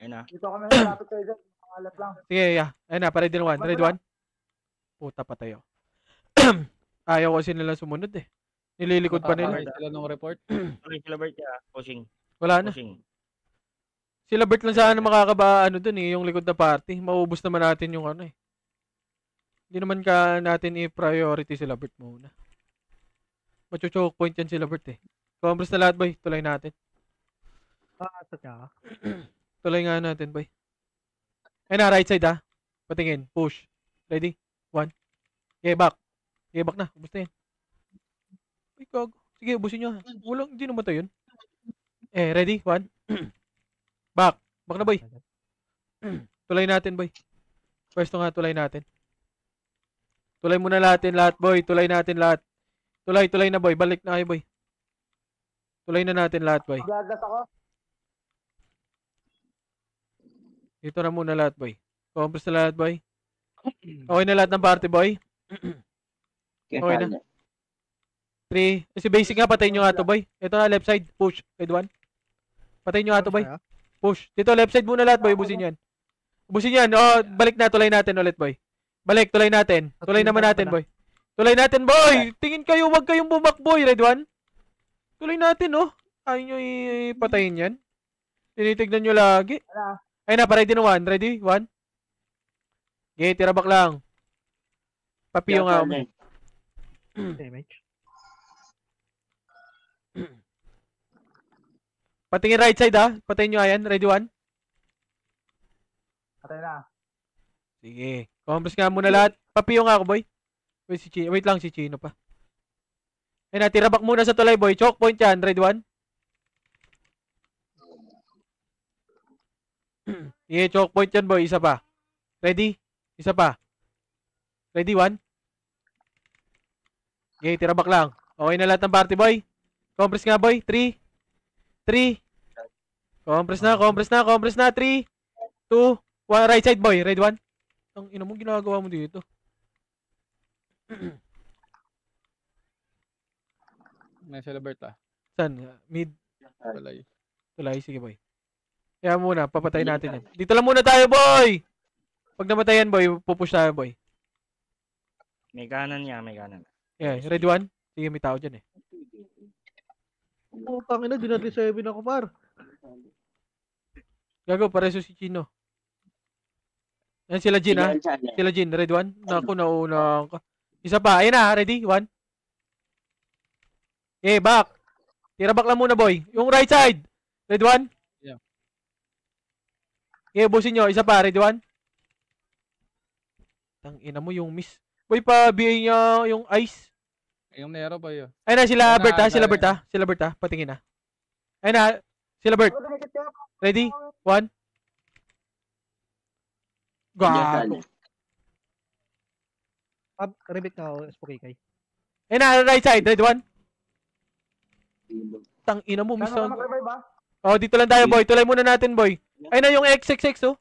Ayun na. Dito kami malapit kayo dyan. Pangalat lang. Sige, yeah. Ayun na, ready na 1. Ready 1? Puta pa tayo. Ayaw kasi nila sumunod, eh. Nililikod pa nila. Nakakay sila ng report. Tuloy sila Bert ya. Pushing. Wala na. Pushing. Sila Bert lang sana makakaba dun eh, yung likod na party. Maubos naman natin yung ano eh. Hindi naman ka natin i-priority sila Bert muna. Macho-choke point yan sila Bert eh. Congress na lahat boy, tulay natin. Ito siya. Tulay nga natin boy. Ayun na, right side ha. Patingin, push. Ready? 1. Okay, back. Okay, back na. Ubus na yan. Ay, gago. Sige, ubusin nyo ha. Walang, hindi naman tayo yun. Ready? 1. Back. Back na boy. Tulay natin boy. Pwesto nga, tulay natin. Tulay muna natin lahat boy. Tulay natin lahat. Tulay na boy. Balik na kayo boy. Tulay na natin lahat boy. Gagas ako. Dito na muna lahat boy. Compress na lahat boy. Okay na lahat ng party boy. Okay na. 3. Si basic nga, patayin nyo nga to boy. Ito na left side. Push. Red 1. Patayin nyo nga to boy. Push. Dito left side muna lahat boy. Ubusin yan. Ubusin yan. Balik na. Tulay natin ulit boy. Balik. Tulay natin. Tulay naman natin boy. Tulay natin boy. Tingin kayo. Wag kayong bumak boy. Red 1. Tulay natin Ayaw nyo ipatayin yan. Tinitignan nyo lagi. Ayun na. Ready na 1. Ready? 1. Okay. Tira back lang. Papiyo nga. Damage. Patingin right side ha. Patayin nyo ayan. Ready 1. Patay na. Sige. Compress nga muna lahat. Papiyo nga ako boy. Wait lang si Chino pa. Ayun na. Tira back muna sa tulay boy. Choke point yan. Ready 1. Yeah, choke point yan boy. Isa pa. Ready? Isa pa. Ready 1. Okay, tira back lang. Okay na lahat ng party boy. Compress nga boy. 3. Compress na. 3, 2, 1. Right side boy. Ready 1. Ang ina mo ginagawa mo dito. May celebrate San? Mid. Tulay. Tulay. Sige boy. Kaya muna. Papatay natin yan. Dito lang muna tayo boy. Pag namatayan boy, pupush tayo boy. May kanan niya, may kanan. Yeah, ready 1. Sige, may tao dyan eh. Tangina, dinadli 7 ako par. Gago, pareso si Chino. Yan sila Jin ha. Sila Jin, ready 1. Naku, nauna ka. Isa pa, ayun na, ready 1. Okay, back. Tira back lang muna boy. Yung right side. Ready 1. Yeah. Okay, ubusin nyo. Isa pa, ready 1. Tangina mo yung miss. Boy, pa-BA niya yung ice. Yung Nero pa yun. Ayun na, sila Ayun na, Bert ha. ayun na, Sila Bert ha. Sila Bert ha. Patingin na. Ayun na, sila Bert. Ako dumikit kayo. Ready? 1. Gago. Rebit na ako, Spooky Kai. Ayun na, right side. Ready 1. Tang ina mo, miss Kano ka sound. mag-revive ba? Oh, dito lang tayo, boy. Tulay muna natin, boy. Ayun na yung XXX, oh.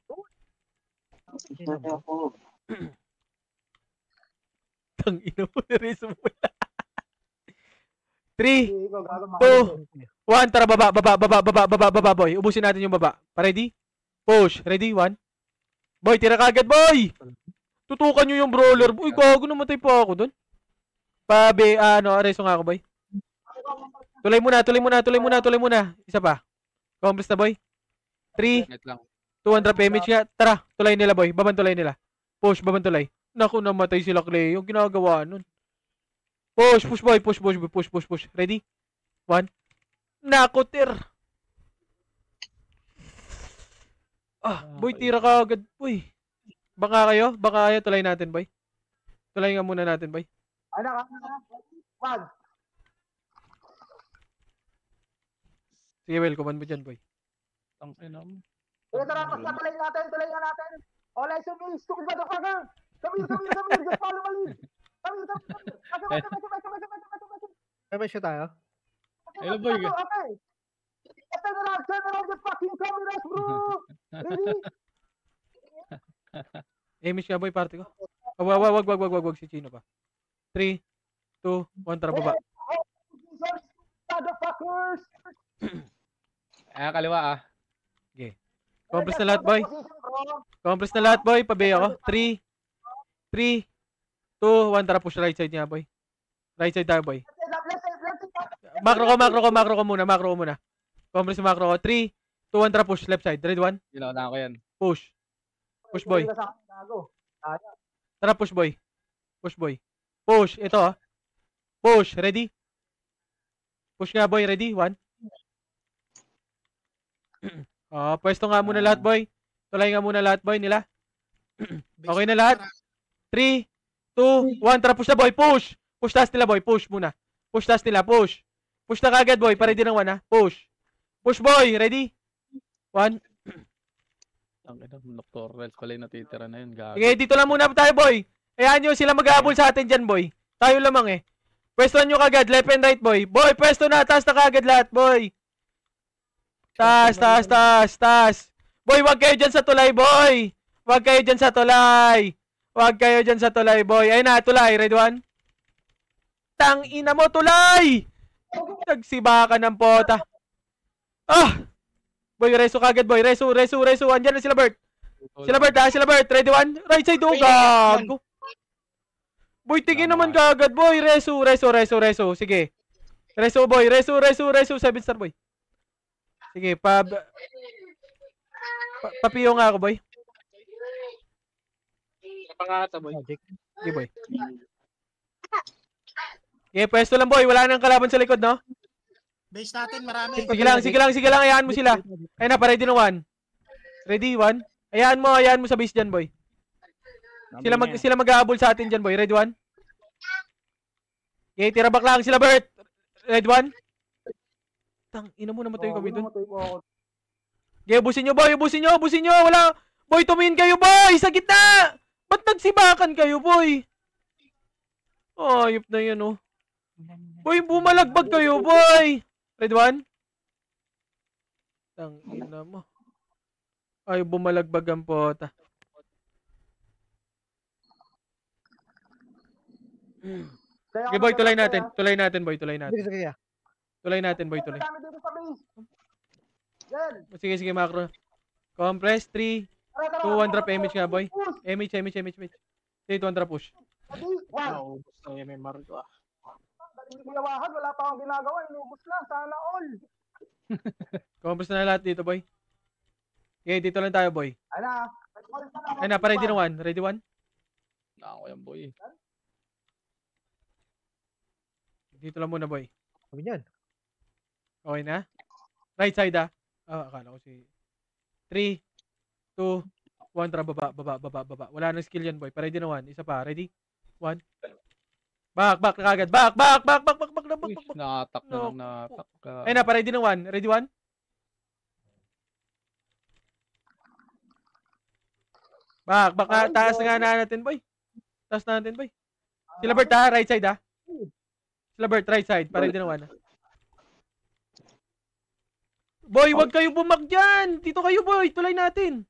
Tang ina mo, nireso mo. 3, Hindi ko gago 1, tara, baba, boy. Ubusin natin yung baba. Ready? Push. Ready? 1. Boy, tira kagad, boy! Tutukan nyo yung brawler. Uy, gago, namatay pa ako dun. Reso nga ako, boy. Tulay muna. Isa pa. Compress na, boy. 3, Net lang. 200 damage nga. Tara, tulay nila, boy. Babantulay nila. Push, babantulay. Naku, namatay sila, Clay. Yung ginagawa nun. Push, boy. Push. Ready? 1. Naku, tir. Boy, tira ka agad, boy. Baka kayo? Baka kayo, tulay natin, boy. Tulay nga muna natin, boy. Ano ka? 1. Sige, welcome mo dyan, boy. Ang ina mo. Sige, tara, basta tuloy nga natin. Olay, Sumil, stupid motherfucker! Samir, just follow my lead! Samir! May shoot tayo. Hello, boy. Okay! Turn around the fucking cameras, bro! Ready? Amish nga boy, party ko. Wag si Chino pa. 3, 2, 1, tara baba. Motherfuckers! Kaliwa ah. Compress na lahat, boy. Compress na lahat, boy. Pabay ako. 3, 2, 1, tara push right side niya, boy. Right side tayo, boy. Macro ko muna. Compress macro ko. 3, 2, 1, tara push left side. Red 1. Ginawa ko yan. Push. Push, boy. Tara, push, boy. Push. Ito, ah. Push. Ready? Push nga, boy. Ready? 1. Pwesto nga muna lahat, boy. Tulay nga muna lahat, boy, nila. Okay na lahat? 3, 2, 1. Tara, push na, boy. Push. Push taas nila, boy. Push muna. Push taas nila. Push. Push na kagad, boy. Para din ng 1, ha. Push. Push, boy. Ready? 1. Ang ina, nocturals pala yung natitira na yun. Gago. Sige, dito lang muna tayo, boy. Hayaan nyo sila mag-aabol sa atin dyan, boy. Tayo lamang, eh. Pwestohan nyo kagad. Left and right, boy. Boy, pwesto na. Taas na kagad lahat, boy. Taas. Boy, wag kayo dyan sa tulay, boy. Wag kayo dyan sa tulay, boy. Ayun na, tulay. Red 1. Tang ina mo, tulay! Nagsiba ka ng pota. Boy, reso kagad, boy. Reso. Andyan na sila, Bert. Sila, Bert. Ready 1. Right side, gago. Boy, tingin naman kagad, boy. Reso. Sige. Reso, boy. Reso. 7-star, boy. Sige, papiyo nga ako, boy. Pangata, boy. Sige, boy. Okay, pwesto lang, boy. Wala nang kalaban sa likod, no? Base natin, marami. Sige lang. Hayaan mo sila. Ayun na, pa-ready na 1. Ready, 1. Hayaan mo sa base dyan, boy. Sila mag-aabol sa atin dyan, boy. Ready, 1. Okay, tira back lang sila, Bert. Red 1. Tang, ina mo namatay kami dun. Okay, ubusin nyo. Wala. Boy, tumingin kayo, boy. Sa gitna. Ba't nagsibakan kayo, boy? Ayop na yan, oh. Boy, bumalagbag kayo, boy. Red 1. Tang, ina mo. Ay, bumalagbag ang pota. Okay, boy, tulay natin, boy. Tulay natin, boy. Sige, macro. Compress, 3, 2, 1, drop image nga, boy. Image. 3, 2, 1, drop push. Wow. Gusto yung MMR ko ah. Ginawahan, wala pa akong ginagawa. Inubos na. Sana all. Compress na lahat dito, boy. Okay, dito lang tayo, boy. Ayun Ayun na, pa-ready na 1. Ready 1? Ako yan, boy. Dito lang muna, boy. Sabi niyan. Okay na? Right side, ah. Akala ko si... 3, 2, 1, tara, baba. Wala nang skill yan, boy. Pa-ready na 1. Isa pa. Ready? 1. Back na kagad. Back. Uy, nakatak na lang natak ka. Ayun na, pa-ready na 1. Ready 1? Back na. Taas na nga natin, boy. Sila Bert, ha? Right side, ha? Sila Bert, right side. Pa-ready na 1, ha? Boy, wag kayo bumak dyan. Dito kayo, boy. Tulay natin.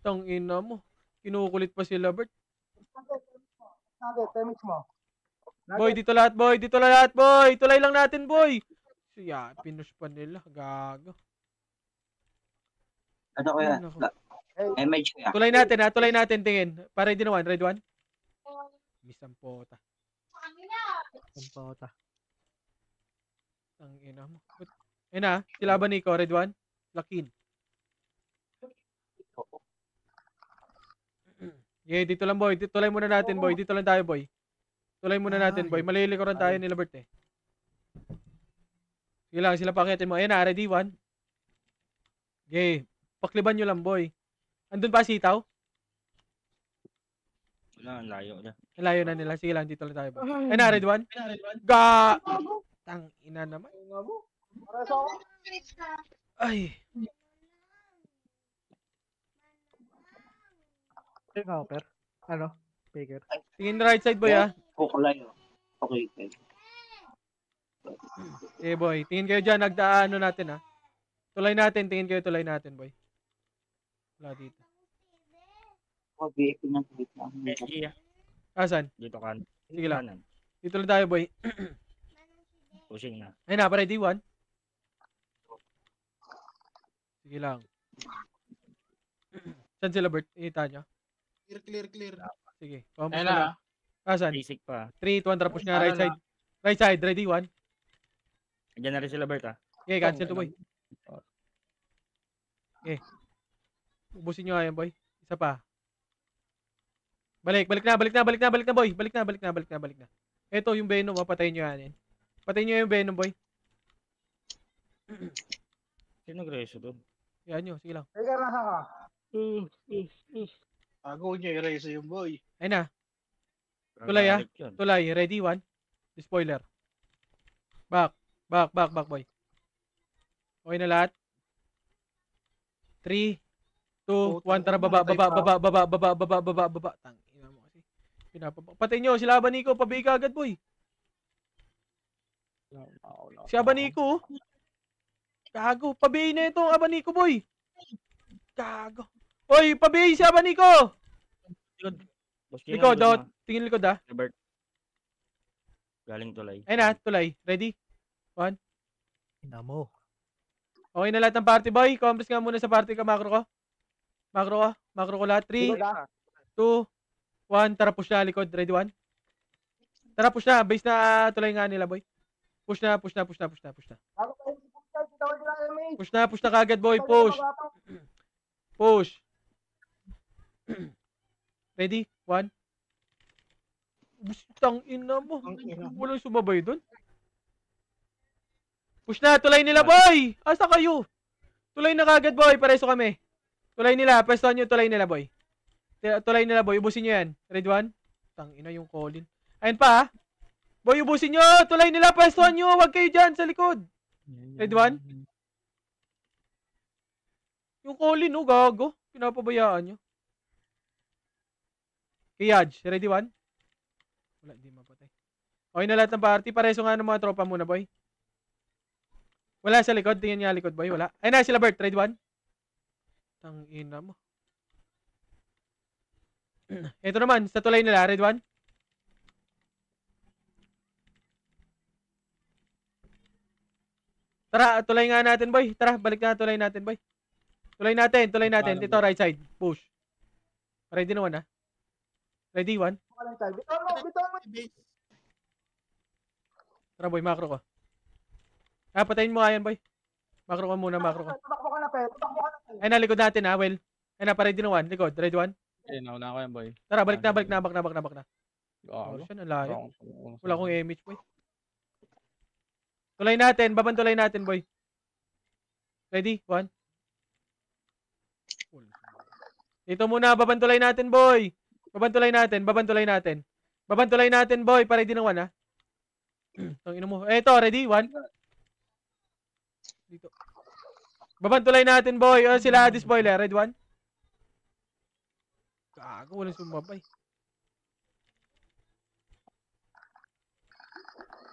Tang ina mo. Kinukulit pa sila, Bert. Boy, dito lahat, boy. Tulay lang natin, boy. Siya, pinush pa nila. Gago. Ano ko yan? Image ko yan. Tulay natin, ha? Tulay natin, tingin. Para din na 1. Red 1. Miss ang pota. Ang ina mo. Ayun na, sila ba Nico? Red 1. Lakin. Yeah, dito lang, boy. Tulay muna natin, boy. Dito lang tayo, boy. Tulay muna natin, boy. Malilikuran tayo ni Labert, eh. Sige lang, sila pakitin mo. Ayun na, ready, 1. Okay. Pakliban nyo lang, boy. Andun pa sitaw? Wala, ang layo na. Layo na nila. Sige lang, dito lang tayo, boy. Ayun na, red 1. Ga! Tang ina naman. Ay. Yung copper. Ano? Baker. Tingin right side, boy, ah. Kukulay. Okay, okay. Eh, boy. Tingin kayo dyan. Nagdaano natin, ah. Tulay natin. Tingin kayo tulay natin, boy. Wala dito. Oh, BF ng wait lang. SG ah. Asan? Dito kan. Sige lang. Kanan. Dito lang tayo, boy. Pushing na. Ayun na, ready, 1. Sige lang. Saan sila, Bert? Ita nyo? Clear. Sige. Compass Ayun na na. lang. Asan? Basic pa. 3, 2, 1, tara push nga. Ano Right side. Right side. Ready, 1. Diyan na rin sila Bert ah. Okay, cancel to, boy. Okay. Ubusin nyo nga yan, boy. Isa pa. Balik na, boy. Balik na. Ito, yung Venom, patayin nyo yan. Patayin nyo yung Venom, boy. Sino nagreso doon? Yan nyo, sige lang. Baker, nasa ka? Bago niya erase yung boy. Ayun na. Tulay, ah. Gagalit yun. Tulay. Ready, 1. Spoiler. Back, boy. Okay na lahat. 3, 2, 1, tara, baba. Tangina mo kasi. Patay nyo, sila Abaniko, pabigay ka agad, boy. Si Abaniko, oh. Gago, pabigay na itong Abaniko, boy. Gago. Oy, pabigay si Abaniko. Boss King, Likod, andun dot. Tingin likod, ah. na. Bert. Galing tulay. Ayun na, tulay. Ready? Ina mo. Okay na lahat ng party, boy. Compress nga muna sa party ka, makro ko. Makro ko lahat. 3, 2, 1. Tara, push na likod. Ready, 1. Tara, push na. Base na tulay nga nila, boy. Push na. Bago tayo si Puntay, tawag nila ang MA. Push na kagad, boy. Push. Ready? 1. Bustang ina mo. Walang sumabay doon. Push na. Tulay nila, boy. Asa kayo? Tulay na kagad, boy. Pareso kami. Tulay nila. Pwestuhan nyo. Tulay nila, boy. Tulay nila, boy. Ubusin nyo yan. Ready, 1. Tang ina yung Colin. Ayun pa, ha. Boy, ubusin nyo. Tulay nila. Pwestuhan nyo. Huwag kayo dyan sa likod. Ready, 1. Yung Colin, no, gago. Pinapabayaan nyo. Kiyaj, ready, 1? Wala, di mapatay. Okay na lahat ng party. Pareso nga ng mga tropa muna, boy. Wala sa likod. Tingnan nga likod, boy. Wala. Ay na, sila Bert. Ready, 1? Tangina mo. Ito naman, sa tulay nila. Ready, 1? Tara, tulay nga natin, boy. Tara, balik na tulay natin, boy. Tulay natin. Ito, right side. Push. Ready na 1, ha? Ready, 1? Bitaw mo. Tara, boy. Macro ko. Patayin mo nga yan, boy. Macro ko muna, macro ko. Tumakbo ka na, pe. Ay na, likod natin, ha, Well. Ay na, ready na 1. Likod, ready, 1? Eh, nauna ko yan, boy. Tara, balik na. Oh, Gago. siya, nalayo. Wala Wala akong image, boy. Tulay natin, babantulay natin, boy. Ready? 1. Dito muna, babantulay natin, boy. Babantulay natin, boy. Ready na 1, ha? Tangina mo. Eto, ready? 1. Dito. Babantulay natin, boy. Sila spoiler. Ready, 1. Gago, walang sumabay.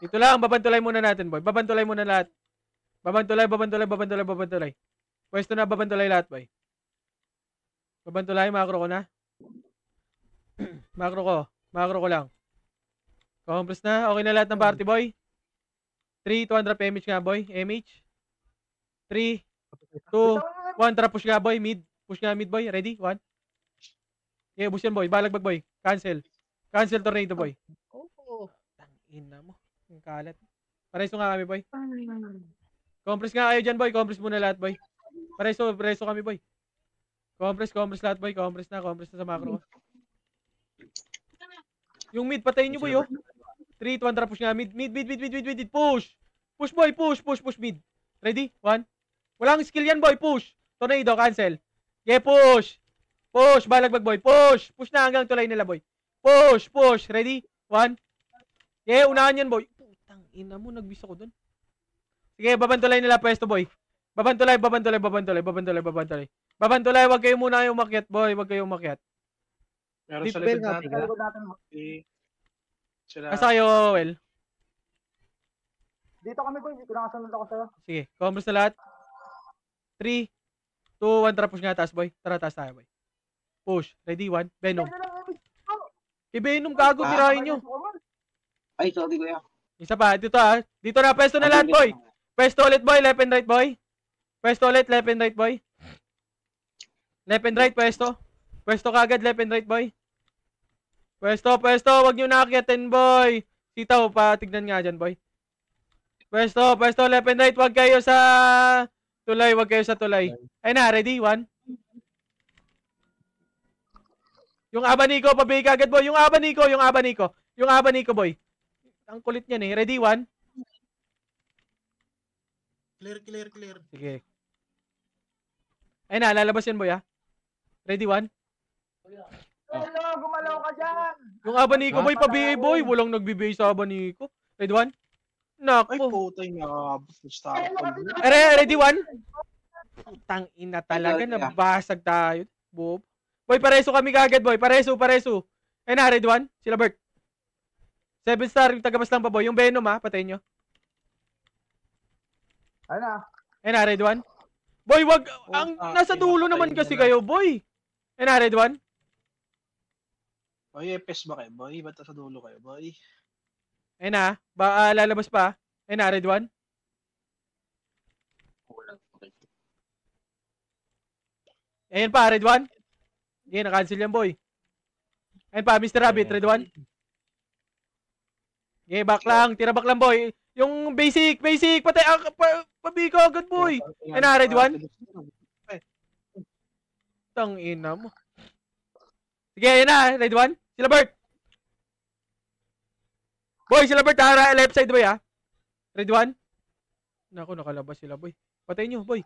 Dito lang, babantulay muna natin, boy. Babantulay muna lahat. Babantulay. Pwesto na, babantulay lahat, boy. Babantulay, macro ko na. Macro ko lang. Compress na. Okay na lahat ng party, boy. 3, 200 PMH nga, boy. MH. 3, 2, 1. Tara, push nga, boy. Mid. Push nga, mid, boy. Ready? 1. Okay, boost yan, boy. Balagbag, boy. Cancel tornado, boy. Tangina mo. Yung kalat. Pareso nga kami, boy. Compress nga kayo dyan, boy. Compress muna lahat, boy. Pareso kami, boy. Compress lahat, boy. Compress na sa macro. Yung mid, patayin nyo, boy, oh. 3, 2, 1, tara, push nga. Mid. Push. Push, boy. Push, mid. Ready? 1. Walang skill yan, boy. Push. Tornado, cancel. Okay, push. Balagbag, boy. Push na hanggang tulay nila, boy. Push. Ready? 1. Okay, unahan yan, boy. Putang ina mo, nagbisa ko dun. Sige, babantulay nila pwesto, boy. Babantulay. Babantulay, wag kayo muna yung umakyat, boy. Wag kayo umakyat. Meron Deep sa bell likod nga, natin. Sa likod natin. Sila. Asa kayo, Well? Dito kami boy, kinakasunod ako sa'yo. Sige, combos na lahat. 3, 2, 1, tara push nga taas, boy. Tara, taas tayo, boy. Push. Ready, 1. Venom. Ano lang, Amy? I-Venom, gago, mirahin nyo. Ay, sorry kuya. Isa pa, dito Dito na, pwesto na lahat, boy. Pwesto ulit, boy. Left and right, boy. Pwesto ulit, left and right, boy. Left and right, pwesto. Pwesto kagad, left and right, boy. Pwesto. Wag nyo nakakyatin, boy. Sitaw, patignan nga dyan, boy. Pwesto, left and right. Wag kayo sa tulay, Ay na, ready? 1. Yung abaniko, pabigay kagad, boy. Yung abaniko, boy. Ang kulit niyan eh. Ready? 1. Clear. Sige. Ay na, lalabas yan, boy, ha? Ready, 1. Hello, gumalaw ka dyan. Yung abaniko, boy, pabigay, boy. Walang nagbibigay sa abaniko. Ready, 1. Ay, Nako. putay nga. Basta ako. Ready, 1. Putang ina talaga, nabasag tayo. Bob. Boy, pareso kami kagad, boy. Pareso. Ay na, ready, 1. Sila Bert. 7 star, yung tagabas lang pa, boy. Yung Venom, ha, patayin nyo. Ayun na. Ay na, ready, 1. Boy, wag. Ang nasa dulo naman kasi kayo, boy. Ay na, ready, 1. Boy, epes ba kayo, boy? Ba't sa dulo kayo, boy? Ay na, lalabas pa. Ay na, ready, 1. Ayun pa, ready, 1. Yan, na-cancel yan, boy. Ayun pa, Mr. Rabbit, ready, 1. Okay, back lang. Tira back lang, boy. Yung basic. Patay. Pabi ka agad, boy. Ay na, ready, 1. Tang ina mo. Sige, ayun na. Ready, 1. Sila Bert. Boy, sila Bert, ha. Left side, boy, ha. Ready, 1. Naku, nakalabas sila, boy. Patayin nyo, boy.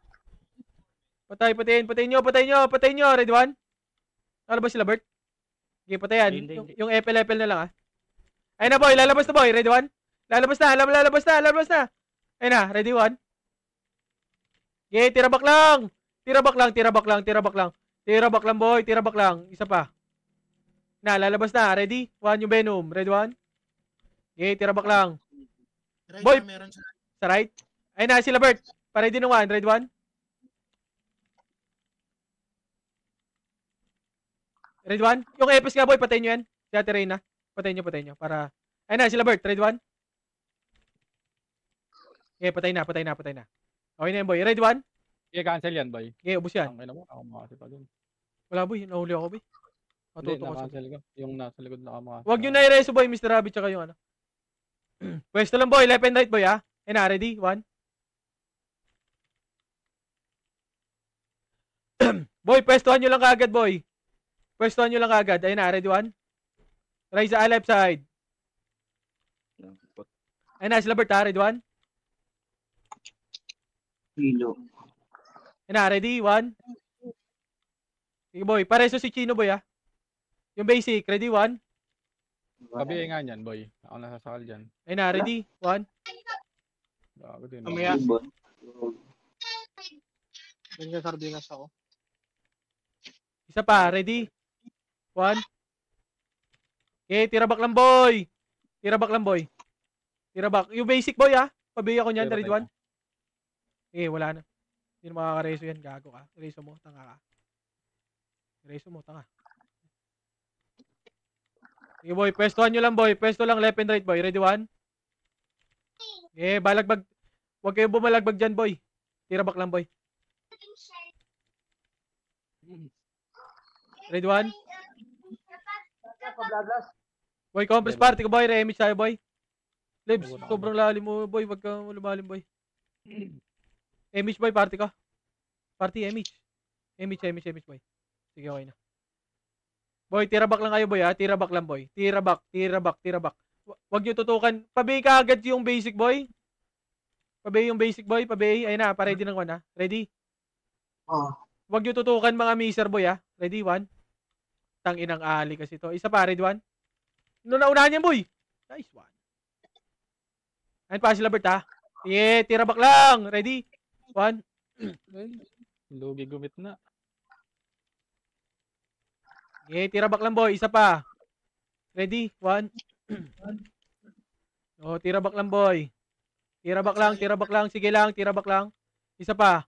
Patayin nyo. Ready, 1. Nakalabas sila, Bert. Okay, patayan. Yung FL na lang, ha. Ayun na, boy. Lalabas na, boy. Ready, 1. Lalabas na. Ayun na. Ready, 1. Okay, tira back lang. Tira back lang, boy. Tira back lang. Isa pa. Na, lalabas na. Ready? 1 yung Venom. Ready, 1. Okay, tira back lang. Right Boy. na, meron siya. Sa right. Ayun na, sila Bert. Pa-ready ng 1. Ready, 1. Ready, 1. Yung Epes nga, boy. Patayin nyo yan. Si Ate Reyna. Patayin nyo. Para... Ayun na, sila Bert. Ready, 1. Okay, patay na. Okay na yan, boy. Ready, 1. Okay, cancel yan, boy. Okay, ubus yan. Ang ina mo, ako makasi pa dun. Wala, boy. Nahuli ako, boy. Hindi, Matuto ko sa... na-cancel ko. Yung nasa likod na ako makasi. Huwag nyo na i-reso, boy. Mr. Rabbit, tsaka yung ano. Pwesto lang, boy. Left and right, boy, ha. Ayun na, ready? 1. Boy, pwestuhan nyo lang kaagad, boy. Ayun na, ready, 1. Rise sa left side. Ayun na, sila Bert, ha. Ready, 1. Hilo. Ayun na, ready, 1. Sige, boy. Pareso si Chino, boy, ha. Yung basic, ready, 1. Kabi nga yan, boy. Ako nasasakal dyan. Ayun na, ready, 1. Gago din. Mamaya. Ibon. Ganyan sardinas ako. Isa pa, ready, 1. Okay, tira back lang, boy. Tira back. Yung basic, boy, ha. Pabigay ako niyan, ready, 1. Eh, wala na. Hindi na makakareso yan, gago ka. Reso mo, tanga ka. Sige, boy, pwestohan nyo lang, boy. Pwesto lang, left and right, boy. Ready, 1. Eh, balagbag. Huwag kayong bumalagbag dyan, boy. Tira back lang, boy. Ready, 1. Pabladlas. Boy, compress party ko, boy. Re-image tayo, boy. Libs, sobrang lalim mo, boy. Wag kang lumalim, boy. Image, boy, party ka. Party, image. Image, boy. Sige, okay na. Boy, tira back lang kayo, boy, ha. Tira back lang, boy. Tira back. Wag nyo tutukan. Pabay ka agad yung basic, boy. Pabay. Ayun na, pa-ready ng 1, ha. Ready? Oh. Wag nyo tutukan, mga miser, boy, ha. Ready, 1. Tanginang ali kasi to. Isa pa, ready, 1. Naunahan yan, boy. Nice one. Ayun pa, sila Bert, ha. Yeah, tira back lang. Ready? 1. Lugi gumit na. Okay, tira back lang boy. Isa pa. Ready? 1. Oh, tira back lang boy. Tira back lang, tira back lang. Sige lang, tira back lang. Isa pa.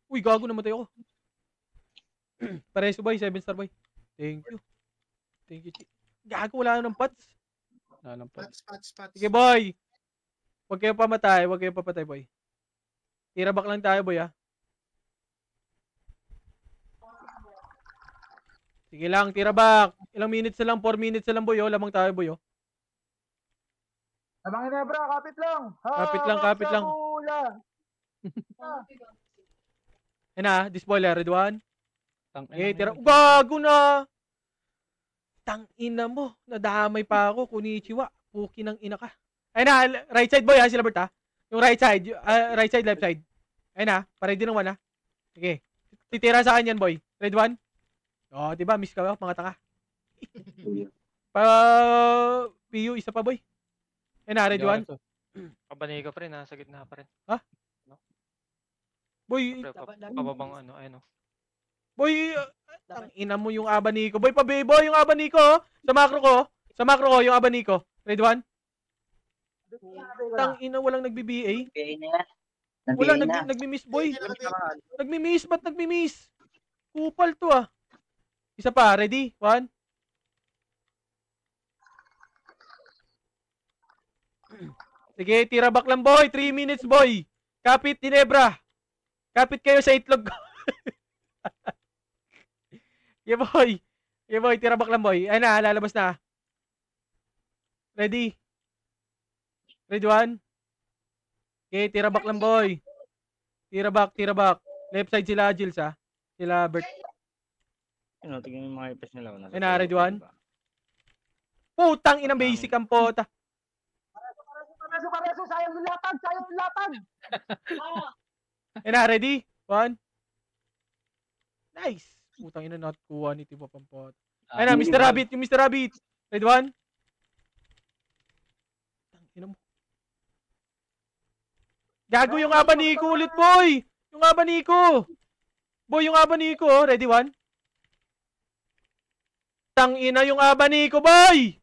Uy, gago namatay ako. Pareso boy, 7 star boy. Thank you. Thank you, Chi. Gago, wala na ng pots. Ano pa? Spots. Sige boy. Huwag kayo pamatay, huwag kayo papatay boy. Tira back lang tayo boy ha. Sige lang, tira back. Ilang minutes na lang, 4 minutes na lang boy oh. Lamang tayo boy oh. Lamang Ginebra, kapit lang. Kapit lang, kapit lang. Ayun na, this spoiler, red one. Okay, tira. Gago na! Tangina mo. Nadamay pa ako. Konnichiwa. Puki ng ina ka. Ayun na, right side boy ha, sila Bert ha. Yung right side, left side. Ayun na, pa-ready ng 1 ha. Sige. Titira sa akin yan boy. Red one. Oh, diba? Miss ka ba? Mga taka. PU, isa pa boy. Ayun na, red one. Abanika pa rin, nasa gitna pa rin. Boy, Pababang ano, ayun o. boy, ang ina mo yung abaniko. Boy, boy, yung abaniko. Sa macro ko. Sa macro ko, yung abaniko. Red one. Tang ina, walang nagbi-BA. Okay na yan. Wala, Nabigay na. nagmi-miss boy. Nagmi-miss, ba't nagmi-miss? Kupal to ah. Isa pa, ready? 1. Sige, tira back lang boy. 3 minutes boy. Kapit, Ginebra. Kapit kayo sa itlog ko. Yeah boy. Yeah boy, tira back lang boy. Ayun na, lalabas na. Ready? Ready 1? Okay, tira back lang boy. Tira back, tira back. Left side sila Agils ha. Sila Bert. Ano, tingnan mo yung mga ipes nila. Ayun na, ready 1? Putang inang basic ang pota. Pareso, sayang yung latag. Ayun na, ready? 1. Nice. Putang ina, not kuha ni Tibo Pampot. Ayun na, Mr. Rabbit, yung Mr. Rabbit. Ready 1? Tang ina mo. Gago yung abaniko ulit, boy! Yung abaniko! Boy, yung abaniko, oh. Ready 1? Tang ina yung abaniko, boy!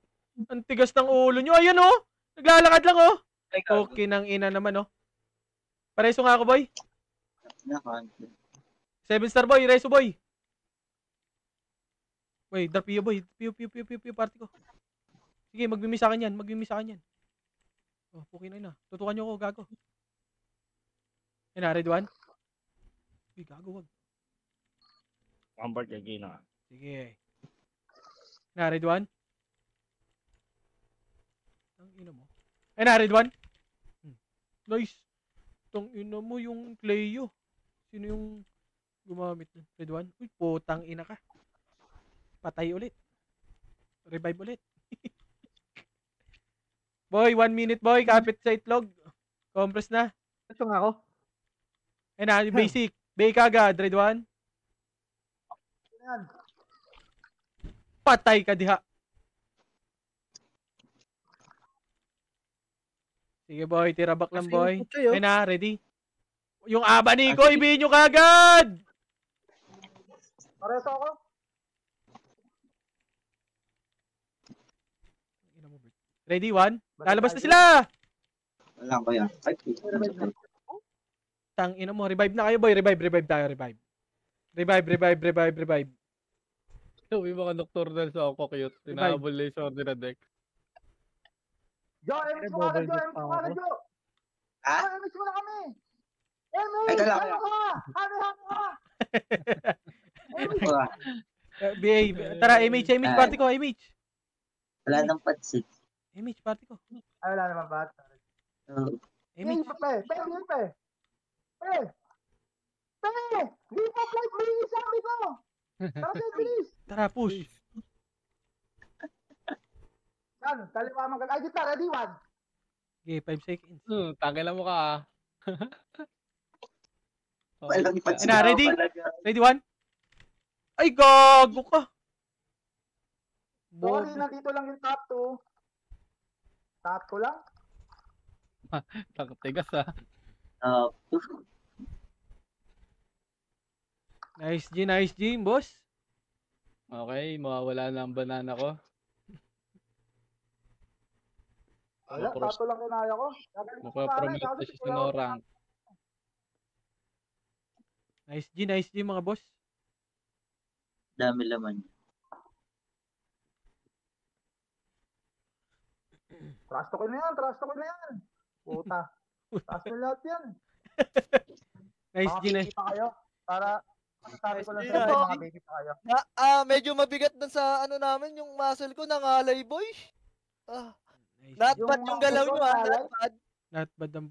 Ang tigas ng ulo nyo. Ayan, oh! Naglalakad lang, oh! Okay nang ina naman, oh. Pareso nga ako, boy. 7 star, boy. Reso, boy. Wait, drop iyo, boy. Piyo, party ko. Sige, magmimiss sa akin yan. Oh, okay na. Tutukan nyo ako, gago. Ayun na, ready 1? Uy, gago, wag. Comfort kay na. Sige. Na, ready 1? Tang ina mo. Ayun na, ready 1? Nice. Tang ina mo yung Cleo. Sino yung gumamit nun? Ready 1? Uy, putang ina ka. Patay ulit. Revive ulit. Boy, 1 minute boy. Kapit sa itlog. Compress na. Ito nga ako. Ayun na, basic. Bay kagad. Ready 1? Patay ka diha. Sige boy, tira back lang boy. Ayun na, ready? Yung abaniko, ibihin nyo kagad! Pareso ako. Ready, 1? Lalabas na sila! Wala ba yan? Ay, Tang ina mo, revive na kayo boy. Revive tayo, revive. Revive. May mga nocturnal sa ako cute. Tinahabol na yung sorte na deck. Jo, MS mo agad, Jo. Ha? MS mo na kami. Ay, dala ko. Ano ka? Wala. BA, tara, MH party ko, MH. Wala nang pansit. MH party ko. Ay, wala naman ba? MH. Di pa flight, bilis sabi ko. Tara, bilis. Tara, push. Yan, kaliwa mag... Ay, kita, ready, 1. Okay, 5 seconds. Tangin mo ka ah. Walang pansit. Na, ready? Ready, 1? Ay, gago ka. Sorry, nandito lang yung top 2. Top 2 lang? Tigas ah. Nice G, boss. Okay, mawawala na ang banana ko. Wala, tato lang kinaya ko. Mapapromote na siya sa no rank. Nice G mga boss. Dami laman. Trust ko na yan. Puta. Trust ko lahat yan. Nice G, nice. Baby pa kayo. Para masasabi ko lang Nice sa G, inyo, nice mga baby pa kayo. Medyo mabigat dun sa ano namin, yung muscle ko nangalay, boy. Nice. Not Yung bad yung muscle galaw ko, nyo, ha? nangalay? Not bad. Not bad ang